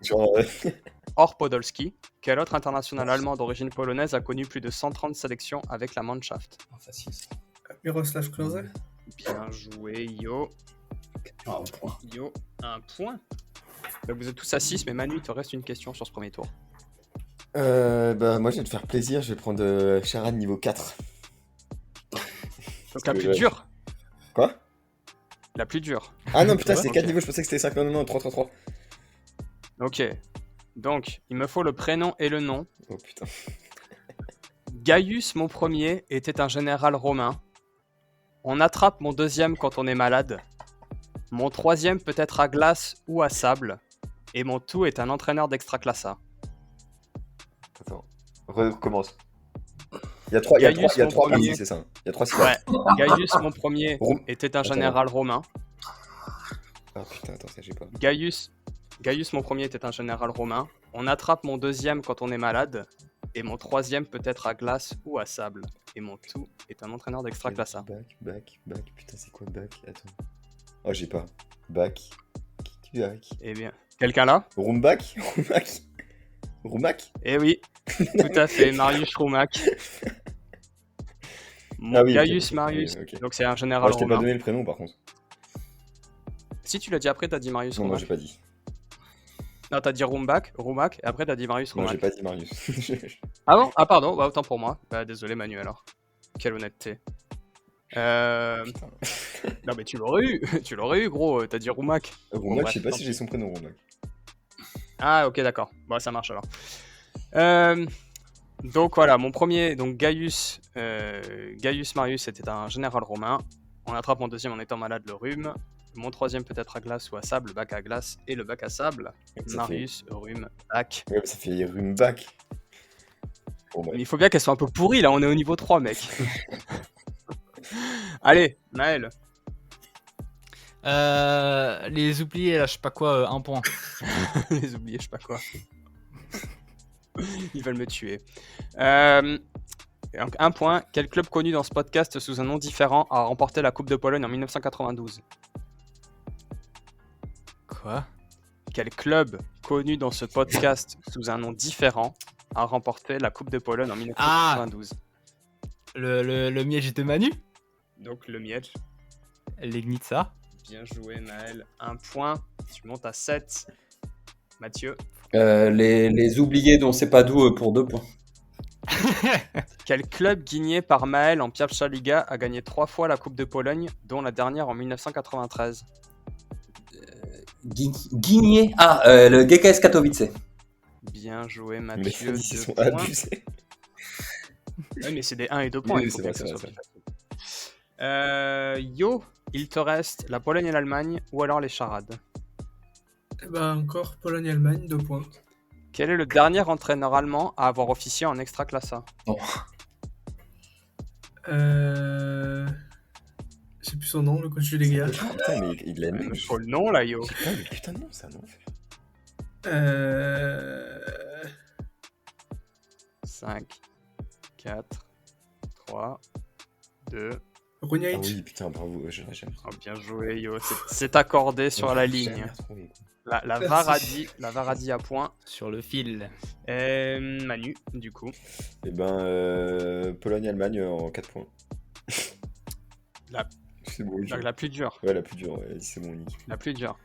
Speaker 6: Genre,
Speaker 3: Hors Podolski, quel autre international allemand d'origine polonaise a connu plus de 130 sélections avec la Mannschaft?
Speaker 7: Facile.
Speaker 4: Miroslav Klose.
Speaker 3: Bien joué, Yo.
Speaker 7: Ah, au point.
Speaker 3: Yo, 1 point. Donc vous êtes tous à 6, mais Manu, il te reste une question sur ce premier tour.
Speaker 6: bah, moi, je vais te faire plaisir. Je vais prendre charade niveau 4.
Speaker 3: Donc la plus dure.
Speaker 6: Quoi?
Speaker 3: La plus dure.
Speaker 6: Ah non, putain,
Speaker 3: Ouais,
Speaker 6: c'est
Speaker 3: ok.
Speaker 6: 4 niveaux. Je pensais que c'était 5. Non, 3.
Speaker 3: Ok. Donc, il me faut le prénom et le nom.
Speaker 6: Oh putain.
Speaker 3: Gaius, mon premier, était un général romain. On attrape mon deuxième quand on est malade. Mon troisième peut être à glace ou à sable. Et mon tout est un entraîneur d'extraclassa.
Speaker 6: Attends. Recommence. Il y a 3
Speaker 3: Gaius, mon premier.
Speaker 6: oui, c'est ça. Il y a 3
Speaker 3: Ouais. Gaius, mon premier,
Speaker 6: Rom-
Speaker 3: était un
Speaker 6: Attends.
Speaker 3: général romain.
Speaker 6: Ah putain, attends, ça j'ai pas.
Speaker 3: Gaius, mon premier, était un général romain. On attrape mon deuxième quand on est malade. Et mon troisième peut être à glace ou à sable. Et mon tout est un entraîneur d'extraclassa.
Speaker 6: Bac. Putain, c'est quoi bac? Attends. Oh, j'ai pas. Bac. Bac.
Speaker 3: Eh bien, quelqu'un là?
Speaker 6: Rumbach? Rumbach?
Speaker 3: Eh oui, tout à fait, Marius Roumac.
Speaker 6: Ah oui,
Speaker 3: Gaius
Speaker 6: ok,
Speaker 3: Marius,
Speaker 6: ok.
Speaker 3: donc c'est un
Speaker 6: Ah,
Speaker 3: général
Speaker 6: je t'ai pas
Speaker 3: romain.
Speaker 6: donné le prénom par contre.
Speaker 3: Si tu l'as dit après, t'as dit Marius
Speaker 6: Non,
Speaker 3: Roumac.
Speaker 6: j'ai pas dit.
Speaker 3: Non, t'as dit Roumac, et après t'as dit Marius
Speaker 6: Non,
Speaker 3: Roumac.
Speaker 6: j'ai pas dit Marius.
Speaker 3: Ah bon? Ah pardon, bah autant pour moi. Bah désolé Manu alors. Quelle honnêteté. Non mais tu l'aurais eu gros, t'as dit Roumac.
Speaker 6: Rumbach,
Speaker 3: bref,
Speaker 6: je sais pas
Speaker 3: tant
Speaker 6: si
Speaker 3: pis.
Speaker 6: j'ai son prénom, Rumbach.
Speaker 3: Ah ok d'accord, bon ça marche alors. Donc voilà, mon premier, donc Gaius Marius était un général romain. On attrape mon deuxième en étant malade, le rhume. Mon troisième peut être à glace ou à sable, le bac à glace et le bac à sable.
Speaker 6: Ça
Speaker 3: Marius, rhume, bac.
Speaker 6: Ouais, ça fait Rumbach. Bon,
Speaker 3: Mais il faut bien qu'elle soit un peu pourrie là, on est au niveau 3 mec. Allez, Maël.
Speaker 5: Les oubliés, là, je sais pas quoi, 1 point.
Speaker 3: Les oubliés, je sais pas quoi. Ils veulent me tuer. Donc, 1 point. Quel club connu dans ce podcast sous un nom différent a remporté la Coupe de Pologne en 1992?
Speaker 5: Quoi?
Speaker 3: Quel club connu dans ce podcast sous un nom différent a remporté la Coupe de Pologne en 1992?
Speaker 5: Le miège de Manu?
Speaker 3: Donc le Miedź.
Speaker 5: Legnica.
Speaker 3: Bien joué Maël. 1 point. Tu montes à 7. Mathieu.
Speaker 7: Les oubliés dont c'est pas d'où pour 2 points.
Speaker 3: Quel club guigné par Maël en Pierwsza Liga a gagné 3 fois la Coupe de Pologne, dont la dernière en 1993?
Speaker 7: Guigné. Ah, le GKS Katowice.
Speaker 3: Bien joué
Speaker 6: Les
Speaker 3: Mathieu.
Speaker 6: indices
Speaker 3: 2
Speaker 6: sont
Speaker 3: points.
Speaker 6: abusés.
Speaker 3: Ouais, mais c'est des 1 et 2 points.
Speaker 6: Oui,
Speaker 3: il faut
Speaker 6: c'est
Speaker 3: bien
Speaker 6: vrai,
Speaker 3: que
Speaker 6: c'est
Speaker 3: ça soit
Speaker 6: vrai,
Speaker 3: plus facile. Yo, il te reste la Pologne et l'Allemagne ou alors les charades.
Speaker 4: Bah, encore Pologne-Allemagne, 2 points.
Speaker 3: Quel est le dernier entraîneur allemand à avoir officié en Extraclassa?
Speaker 4: Je sais plus son nom, le coach du Legia.
Speaker 6: Putain, mais il l'a mis.
Speaker 3: Faut le nom là, yo.
Speaker 6: Putain, mais putain de nom, ça, non?
Speaker 3: 5, 4, 3, 2.
Speaker 4: Runjaic.
Speaker 6: Ah oui, putain, bravo, je l'aurais jamais.
Speaker 3: Oh, bien joué, yo. C'est accordé sur la ligne. La VAR a dit à point.
Speaker 5: Sur le fil.
Speaker 3: Manu, du coup.
Speaker 6: Eh ben, Pologne-Allemagne en 4 points. C'est bon,
Speaker 3: La plus dure.
Speaker 6: Ouais, la plus dure, ouais, c'est bon, Nick.
Speaker 3: La plus dure.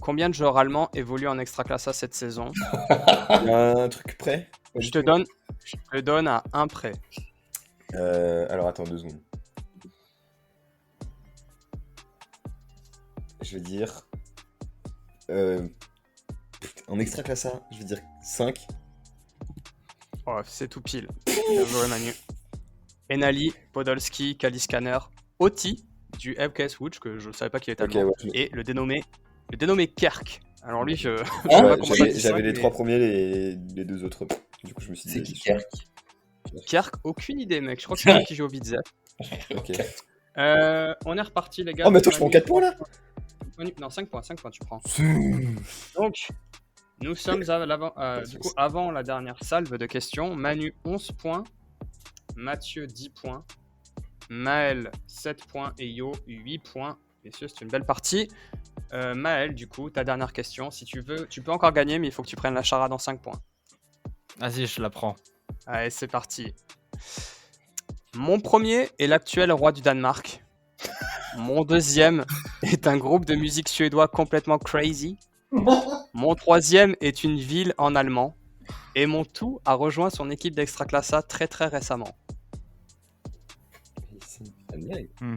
Speaker 3: Combien de joueurs allemands évoluent en Extraclassa cette saison?
Speaker 6: Il y a un truc prêt?
Speaker 3: Je te donne à un prêt.
Speaker 6: Alors attends 2 secondes. Je vais dire... en Extraclassa, je vais dire 5.
Speaker 3: Oh, c'est tout pile. Bien joué, Manu. Enali, Podolski, Kaliskaner, Oti du FKS Łódź, que je ne savais pas qu'il était allemand, et le dénommé Kerk. Alors lui, je sais pas comment ça dit ça,
Speaker 6: j'avais les
Speaker 3: mais-
Speaker 6: 3 premiers, les 2 autres. Du coup, je me suis dit...
Speaker 7: C'est qui Kerk?
Speaker 3: Kerk, aucune idée, mec. Je crois que c'est lui qui joue au Vitesse.
Speaker 6: Ok.
Speaker 3: On est reparti, les gars.
Speaker 6: Oh, mais attends, je prends 4 points, là?
Speaker 3: Non, 5 points, tu prends. Donc, nous sommes du coup, avant la dernière salve de questions. Manu, 11 points. Mathieu, 10 points. Maël, 7 points. Et Yo, 8 points. Messieurs, c'est une belle partie. Maël, du coup, ta dernière question. Si tu veux, tu peux encore gagner, mais il faut que tu prennes la charade en 5 points.
Speaker 5: Vas-y, je la prends.
Speaker 3: Allez, c'est parti. Mon premier est l'actuel roi du Danemark. Mon deuxième est un groupe de musique suédois complètement crazy. Mon troisième est une ville en allemand. Et mon tout a rejoint son équipe d'Extraclassa très très récemment.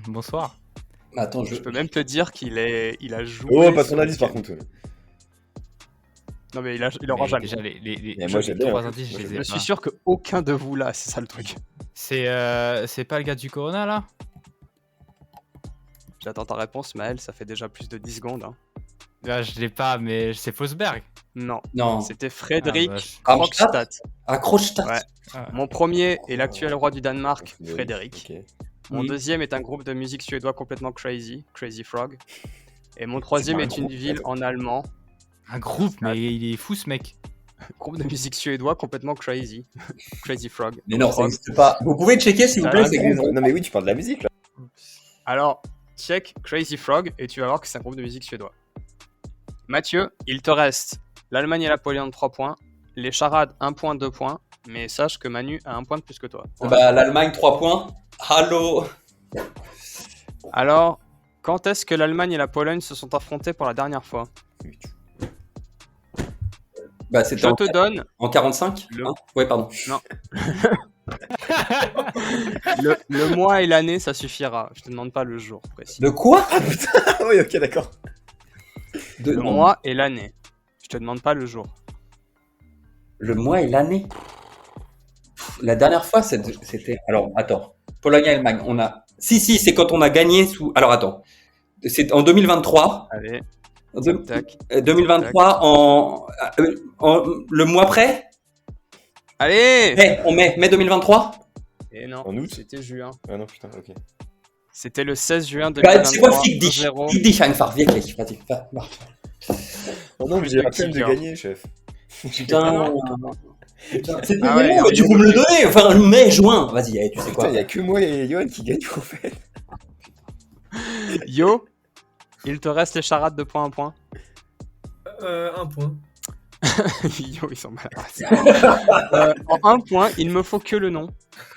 Speaker 5: Bonsoir.
Speaker 7: Attends,
Speaker 3: Je peux même te dire qu'il a joué.
Speaker 6: Oh, pas ton
Speaker 3: ce
Speaker 6: indice par
Speaker 3: week-end.
Speaker 6: contre.
Speaker 3: Non mais il aura jamais.
Speaker 5: Déjà, les
Speaker 6: moi, j'aime bien,
Speaker 5: trois
Speaker 6: hein.
Speaker 5: indices, je les ai
Speaker 3: Je suis
Speaker 5: pas.
Speaker 3: sûr qu'aucun de vous là, c'est ça le truc.
Speaker 5: C'est pas le gars du Corona là?
Speaker 3: J'attends ta réponse, Maël, ça fait déjà plus de 10 secondes. Hein.
Speaker 5: Là, je l'ai pas, mais c'est Fosberg.
Speaker 3: Non,
Speaker 7: Non.
Speaker 3: c'était Frédéric
Speaker 5: Ah, vache.
Speaker 3: Krogstad.
Speaker 7: À Krochstadt.
Speaker 3: Ouais.
Speaker 5: Ah.
Speaker 3: Mon premier est l'actuel roi du Danemark, Frédéric.
Speaker 6: Ok.
Speaker 3: Mon
Speaker 7: Mhm.
Speaker 3: deuxième est un groupe de musique suédois complètement crazy, Crazy Frog. Et mon troisième
Speaker 6: pas un
Speaker 3: est une
Speaker 6: groupe,
Speaker 3: ville
Speaker 6: attends.
Speaker 3: en allemand,
Speaker 5: Un groupe, mais il est fou ce mec.
Speaker 3: groupe de musique suédois complètement crazy, Crazy Frog.
Speaker 7: Mais non, ça
Speaker 3: Frog.
Speaker 7: n'existe pas. Vous pouvez checker s'il vous plaît,
Speaker 3: Ah,
Speaker 7: ça existe.
Speaker 6: Non mais oui, tu parles de la musique là.
Speaker 3: Alors, check Crazy Frog et tu vas voir que c'est un groupe de musique suédois. Mathieu, il te reste l'Allemagne et la Pologne 3 points, les charades 1 point, 2 points, mais sache que Manu a 1 point de plus que toi.
Speaker 7: Bah, l'Allemagne, 3 points. Allô.
Speaker 3: Alors, quand est-ce que l'Allemagne et la Pologne se sont affrontés pour la dernière fois?
Speaker 7: Bah, c'était
Speaker 3: Je te donne
Speaker 7: en 45
Speaker 3: Le-
Speaker 7: hein. Ouais, pardon.
Speaker 3: le mois et l'année, ça suffira. Je te demande pas le jour précis.
Speaker 7: De quoi?
Speaker 6: Ah oui, ok, d'accord.
Speaker 7: De...
Speaker 3: Le mois et l'année. Je te demande pas le jour.
Speaker 7: Le mois et l'année. La dernière fois, c'était... Alors, attends. Pologne-Allemagne, on a... Si, c'est quand on a gagné sous... Alors, attends. C'est en 2023.
Speaker 3: Allez,
Speaker 7: En deux-
Speaker 3: tac.
Speaker 7: 2023 en... Le mois près.
Speaker 3: Allez
Speaker 7: Mai 2023.
Speaker 3: Et non,
Speaker 6: En août
Speaker 3: c'était juin.
Speaker 6: Ah non, putain, ok.
Speaker 3: C'était le 16 juin
Speaker 7: Bah, c'est
Speaker 3: 2023.
Speaker 7: quoi Fick dich
Speaker 3: 2-0.
Speaker 7: Fick dich einfach, wirklich. Vas-y, va.
Speaker 6: Oh non, mais j'ai la peine de gagner, chef.
Speaker 7: Putain. C'était
Speaker 3: Ah ouais,
Speaker 7: vraiment, tu peux me le donner. Enfin, mai, juin. Vas-y, allez, tu sais quoi.
Speaker 6: Putain, il y a que moi et Johan qui gagnent en fait.
Speaker 3: Yo, il te reste les charades de point en point.
Speaker 4: 1 point.
Speaker 3: Yo, ils sont malades. En 1 point, il me faut que le nom.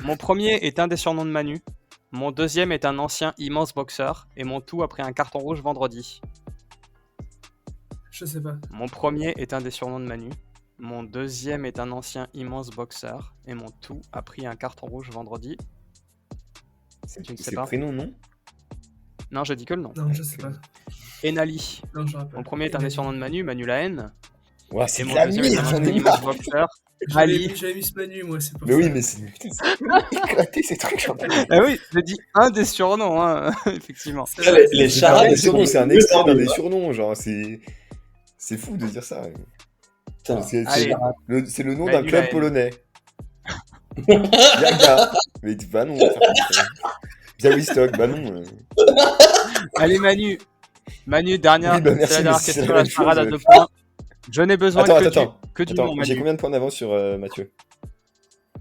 Speaker 3: Mon premier est un des surnoms de Manu. Mon deuxième est un ancien immense boxeur. Et mon tout a pris un carton rouge vendredi.
Speaker 4: Je sais pas.
Speaker 3: Mon premier est un des surnoms de Manu. Mon deuxième est un ancien immense boxeur. Et mon tout a pris un carton rouge vendredi. Tu ne sais
Speaker 6: C'est
Speaker 3: pas?
Speaker 6: le prénom, non?
Speaker 3: Non, j'ai dit que le nom.
Speaker 4: Non, je sais pas.
Speaker 3: Enali.
Speaker 4: Non, je rappelle.
Speaker 3: Mon premier est un des surnoms de Manu, Manu la haine.
Speaker 6: Ouais,
Speaker 3: Et
Speaker 6: c'est
Speaker 3: mon
Speaker 6: de la
Speaker 3: deuxième est un
Speaker 6: merde, j'en
Speaker 3: ancien
Speaker 6: ai
Speaker 3: immense
Speaker 6: marre.
Speaker 3: boxeur.
Speaker 4: J'avais
Speaker 3: Ali.
Speaker 4: mis Manu, moi, c'est pour
Speaker 6: Mais
Speaker 4: ça.
Speaker 6: oui, mais c'est éclaté ces trucs, j'en ai marre.
Speaker 3: Ah oui, j'ai dit un des surnoms, hein, effectivement.
Speaker 7: Les
Speaker 6: C'est
Speaker 7: charades,
Speaker 6: pas des surnoms, c'est un extrait d'un des surnoms, genre, c'est C'est fou de dire ça.
Speaker 7: Putain.
Speaker 3: Allez.
Speaker 6: C'est le nom
Speaker 3: Manu,
Speaker 6: d'un club
Speaker 3: la haine.
Speaker 6: polonais. Yaga. Mais bah non. Białystok, bah non.
Speaker 3: Allez, Manu. Manu, dernière,
Speaker 6: Oui, bah
Speaker 3: c'est
Speaker 6: merci,
Speaker 3: la
Speaker 6: mais
Speaker 3: dernière
Speaker 6: c'est
Speaker 3: question,
Speaker 6: la
Speaker 3: la
Speaker 6: même
Speaker 3: charade à
Speaker 6: chose.
Speaker 3: 2 points. Je n'ai besoin
Speaker 6: Attends,
Speaker 3: que du nom,
Speaker 6: J'ai
Speaker 3: Manu.
Speaker 6: combien de points d'avance sur Mathieu?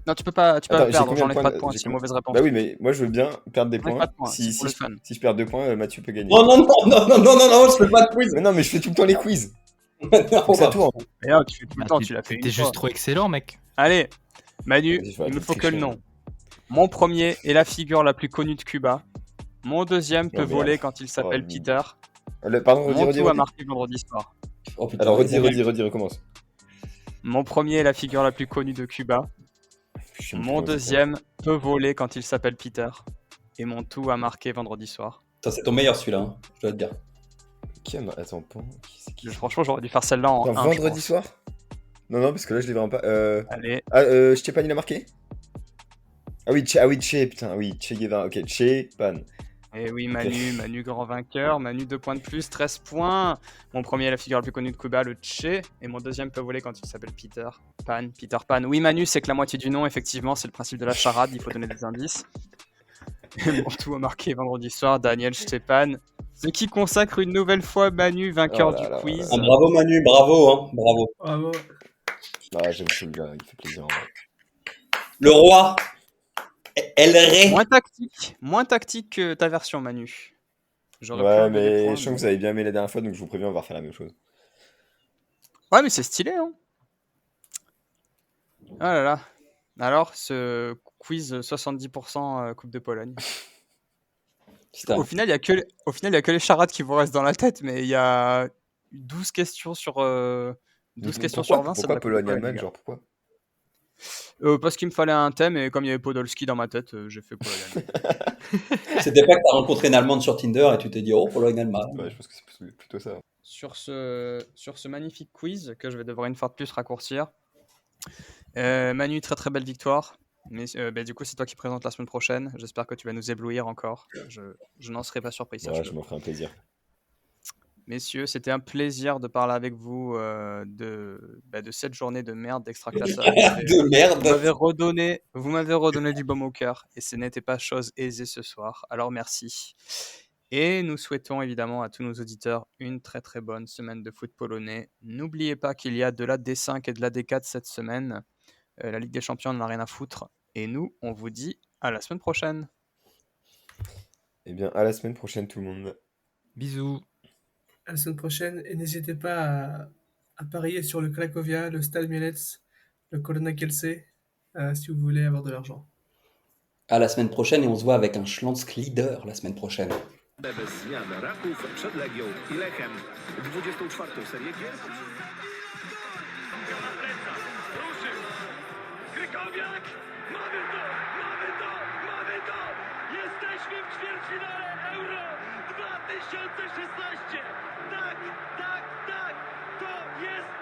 Speaker 3: Non, tu peux pas
Speaker 6: Attends,
Speaker 3: me
Speaker 6: j'ai
Speaker 3: perdre,
Speaker 6: combien de
Speaker 3: j'enlève
Speaker 6: points
Speaker 3: pas de points,
Speaker 6: j'ai
Speaker 3: c'est une
Speaker 6: combien-
Speaker 3: mauvaise réponse.
Speaker 6: Bah oui, mais moi je veux bien perdre des
Speaker 3: J'enlève
Speaker 6: points.
Speaker 3: pas de points,
Speaker 6: Si,
Speaker 3: c'est pour
Speaker 6: si,
Speaker 3: le fun.
Speaker 6: si je perds 2 points, Mathieu peut gagner.
Speaker 7: Non, non, non, non, non, non, non, non, je fais pas de quiz.
Speaker 6: Mais non, mais je fais tout le temps les quiz.
Speaker 7: Non,
Speaker 6: Faut que ça tourne.
Speaker 3: Et là, tu fais tout le
Speaker 5: Bah,
Speaker 3: temps, tu l'as fait
Speaker 5: T'es
Speaker 3: une
Speaker 5: juste
Speaker 3: fois.
Speaker 5: trop excellent, mec.
Speaker 3: Allez, Manu,
Speaker 6: Vas-y, je vais
Speaker 3: il me
Speaker 6: arrêter
Speaker 3: faut
Speaker 6: de
Speaker 3: que le
Speaker 6: tricher.
Speaker 3: nom. Mon premier est la figure la plus connue de Cuba. Mon deuxième peut
Speaker 6: merde.
Speaker 3: voler quand il s'appelle
Speaker 6: Oh,
Speaker 3: Peter.
Speaker 6: Pardon,
Speaker 3: Mon
Speaker 6: redis.
Speaker 3: tout a marqué vendredi soir.
Speaker 7: Oh putain.
Speaker 6: Alors redis, recommence.
Speaker 3: Mon premier est la figure la plus connue de Cuba.
Speaker 6: Je sais même plus
Speaker 3: Mon
Speaker 6: comment ça
Speaker 3: deuxième peut voler quand il s'appelle Peter. Et mon tout a marqué vendredi soir.
Speaker 7: Putain, c'est ton meilleur celui-là, hein, je dois te dire.
Speaker 6: s'appelle. Qui a Attends, qui
Speaker 3: Franchement, j'aurais dû faire celle-là en
Speaker 6: Attends,
Speaker 3: 1, je
Speaker 6: vendredi
Speaker 3: pense.
Speaker 6: soir. Non, parce que là je l'ai vraiment pas.
Speaker 3: Allez,
Speaker 6: Stepan il a marqué. Ah oui, Che, putain, oui, Che Guevara, ok, Che Pan.
Speaker 3: et oui, Manu grand vainqueur. Manu 2 points de plus, 13 points. Mon premier est la figure la plus connue de Cuba, le Che. Et mon deuxième peut voler quand il s'appelle Peter Pan. Oui, Manu, c'est que la moitié du nom, effectivement, c'est le principe de la charade, il faut donner des indices. Et mon tout a marqué vendredi soir, Daniel Stepan. Ce qui consacre une nouvelle fois Manu vainqueur
Speaker 6: Oh là
Speaker 3: du
Speaker 6: là
Speaker 3: quiz.
Speaker 7: Ah, bravo Manu, bravo, hein, bravo.
Speaker 4: Bravo.
Speaker 6: Ah, j'aime ce gars, il fait plaisir. En vrai.
Speaker 7: Le roi, El Rey.
Speaker 3: Moins tactique que ta version, Manu. J'aurais pu
Speaker 6: Ouais,
Speaker 3: enlever des
Speaker 6: mais
Speaker 3: points,
Speaker 6: je sens que vous avez bien aimé la dernière fois, donc je vous préviens, on va refaire la même chose.
Speaker 3: Ouais, mais c'est stylé, hein. Ah là là. Alors, ce quiz 70% Coupe de Pologne.
Speaker 7: Putain.
Speaker 3: Au final, il y a que les charades qui vous restent dans la tête, mais il y a 12 questions sur 12 questions sur 20, c'est de
Speaker 6: Pourquoi
Speaker 3: la Coupe de Pologne,
Speaker 6: Pologne-Allemagne,
Speaker 3: les gars.
Speaker 6: genre pourquoi?
Speaker 3: Parce qu'il me fallait un thème, et comme il y avait Podolski dans ma tête, j'ai fait Pologne-Allemagne.
Speaker 7: C'était pas que t'as rencontré une Allemande sur Tinder et tu t'es dit, oh, Pologne-Allemagne.
Speaker 6: Ouais, je pense que c'est plutôt ça.
Speaker 3: Sur ce magnifique quiz que je vais devoir une fois de plus raccourcir. Manu, très très belle victoire. Mais du coup, c'est toi qui présente la semaine prochaine. J'espère que tu vas nous éblouir encore. Je n'en serai pas surpris.
Speaker 6: Ouais, je m'en ferai un plaisir.
Speaker 3: Messieurs, c'était un plaisir de parler avec vous de cette journée de merde d'Extraclassa.
Speaker 7: De merde.
Speaker 3: Vous m'avez redonné du baume au cœur et ce n'était pas chose aisée ce soir. Alors merci. Et nous souhaitons évidemment à tous nos auditeurs une très très bonne semaine de foot polonais. N'oubliez pas qu'il y a de la D5 et de la D4 cette semaine. La Ligue des Champions n'en a rien à foutre. Et nous, on vous dit à la semaine prochaine.
Speaker 6: Eh bien, à la semaine prochaine, tout le monde.
Speaker 5: Bisous.
Speaker 4: À la semaine prochaine. Et n'hésitez pas à parier sur le Cracovia, le Stade Mielec, le Korona Kielce, si vous voulez avoir de l'argent.
Speaker 7: À la semaine prochaine et on se voit avec un Schlansk leader la semaine prochaine.
Speaker 1: Bez zmian Raków przed Legią i Lechem. 24. serię gier.
Speaker 12: Krykowiak! Mamy to! Jesteśmy w ćwierćfinale Euro 2016! Tak! To jest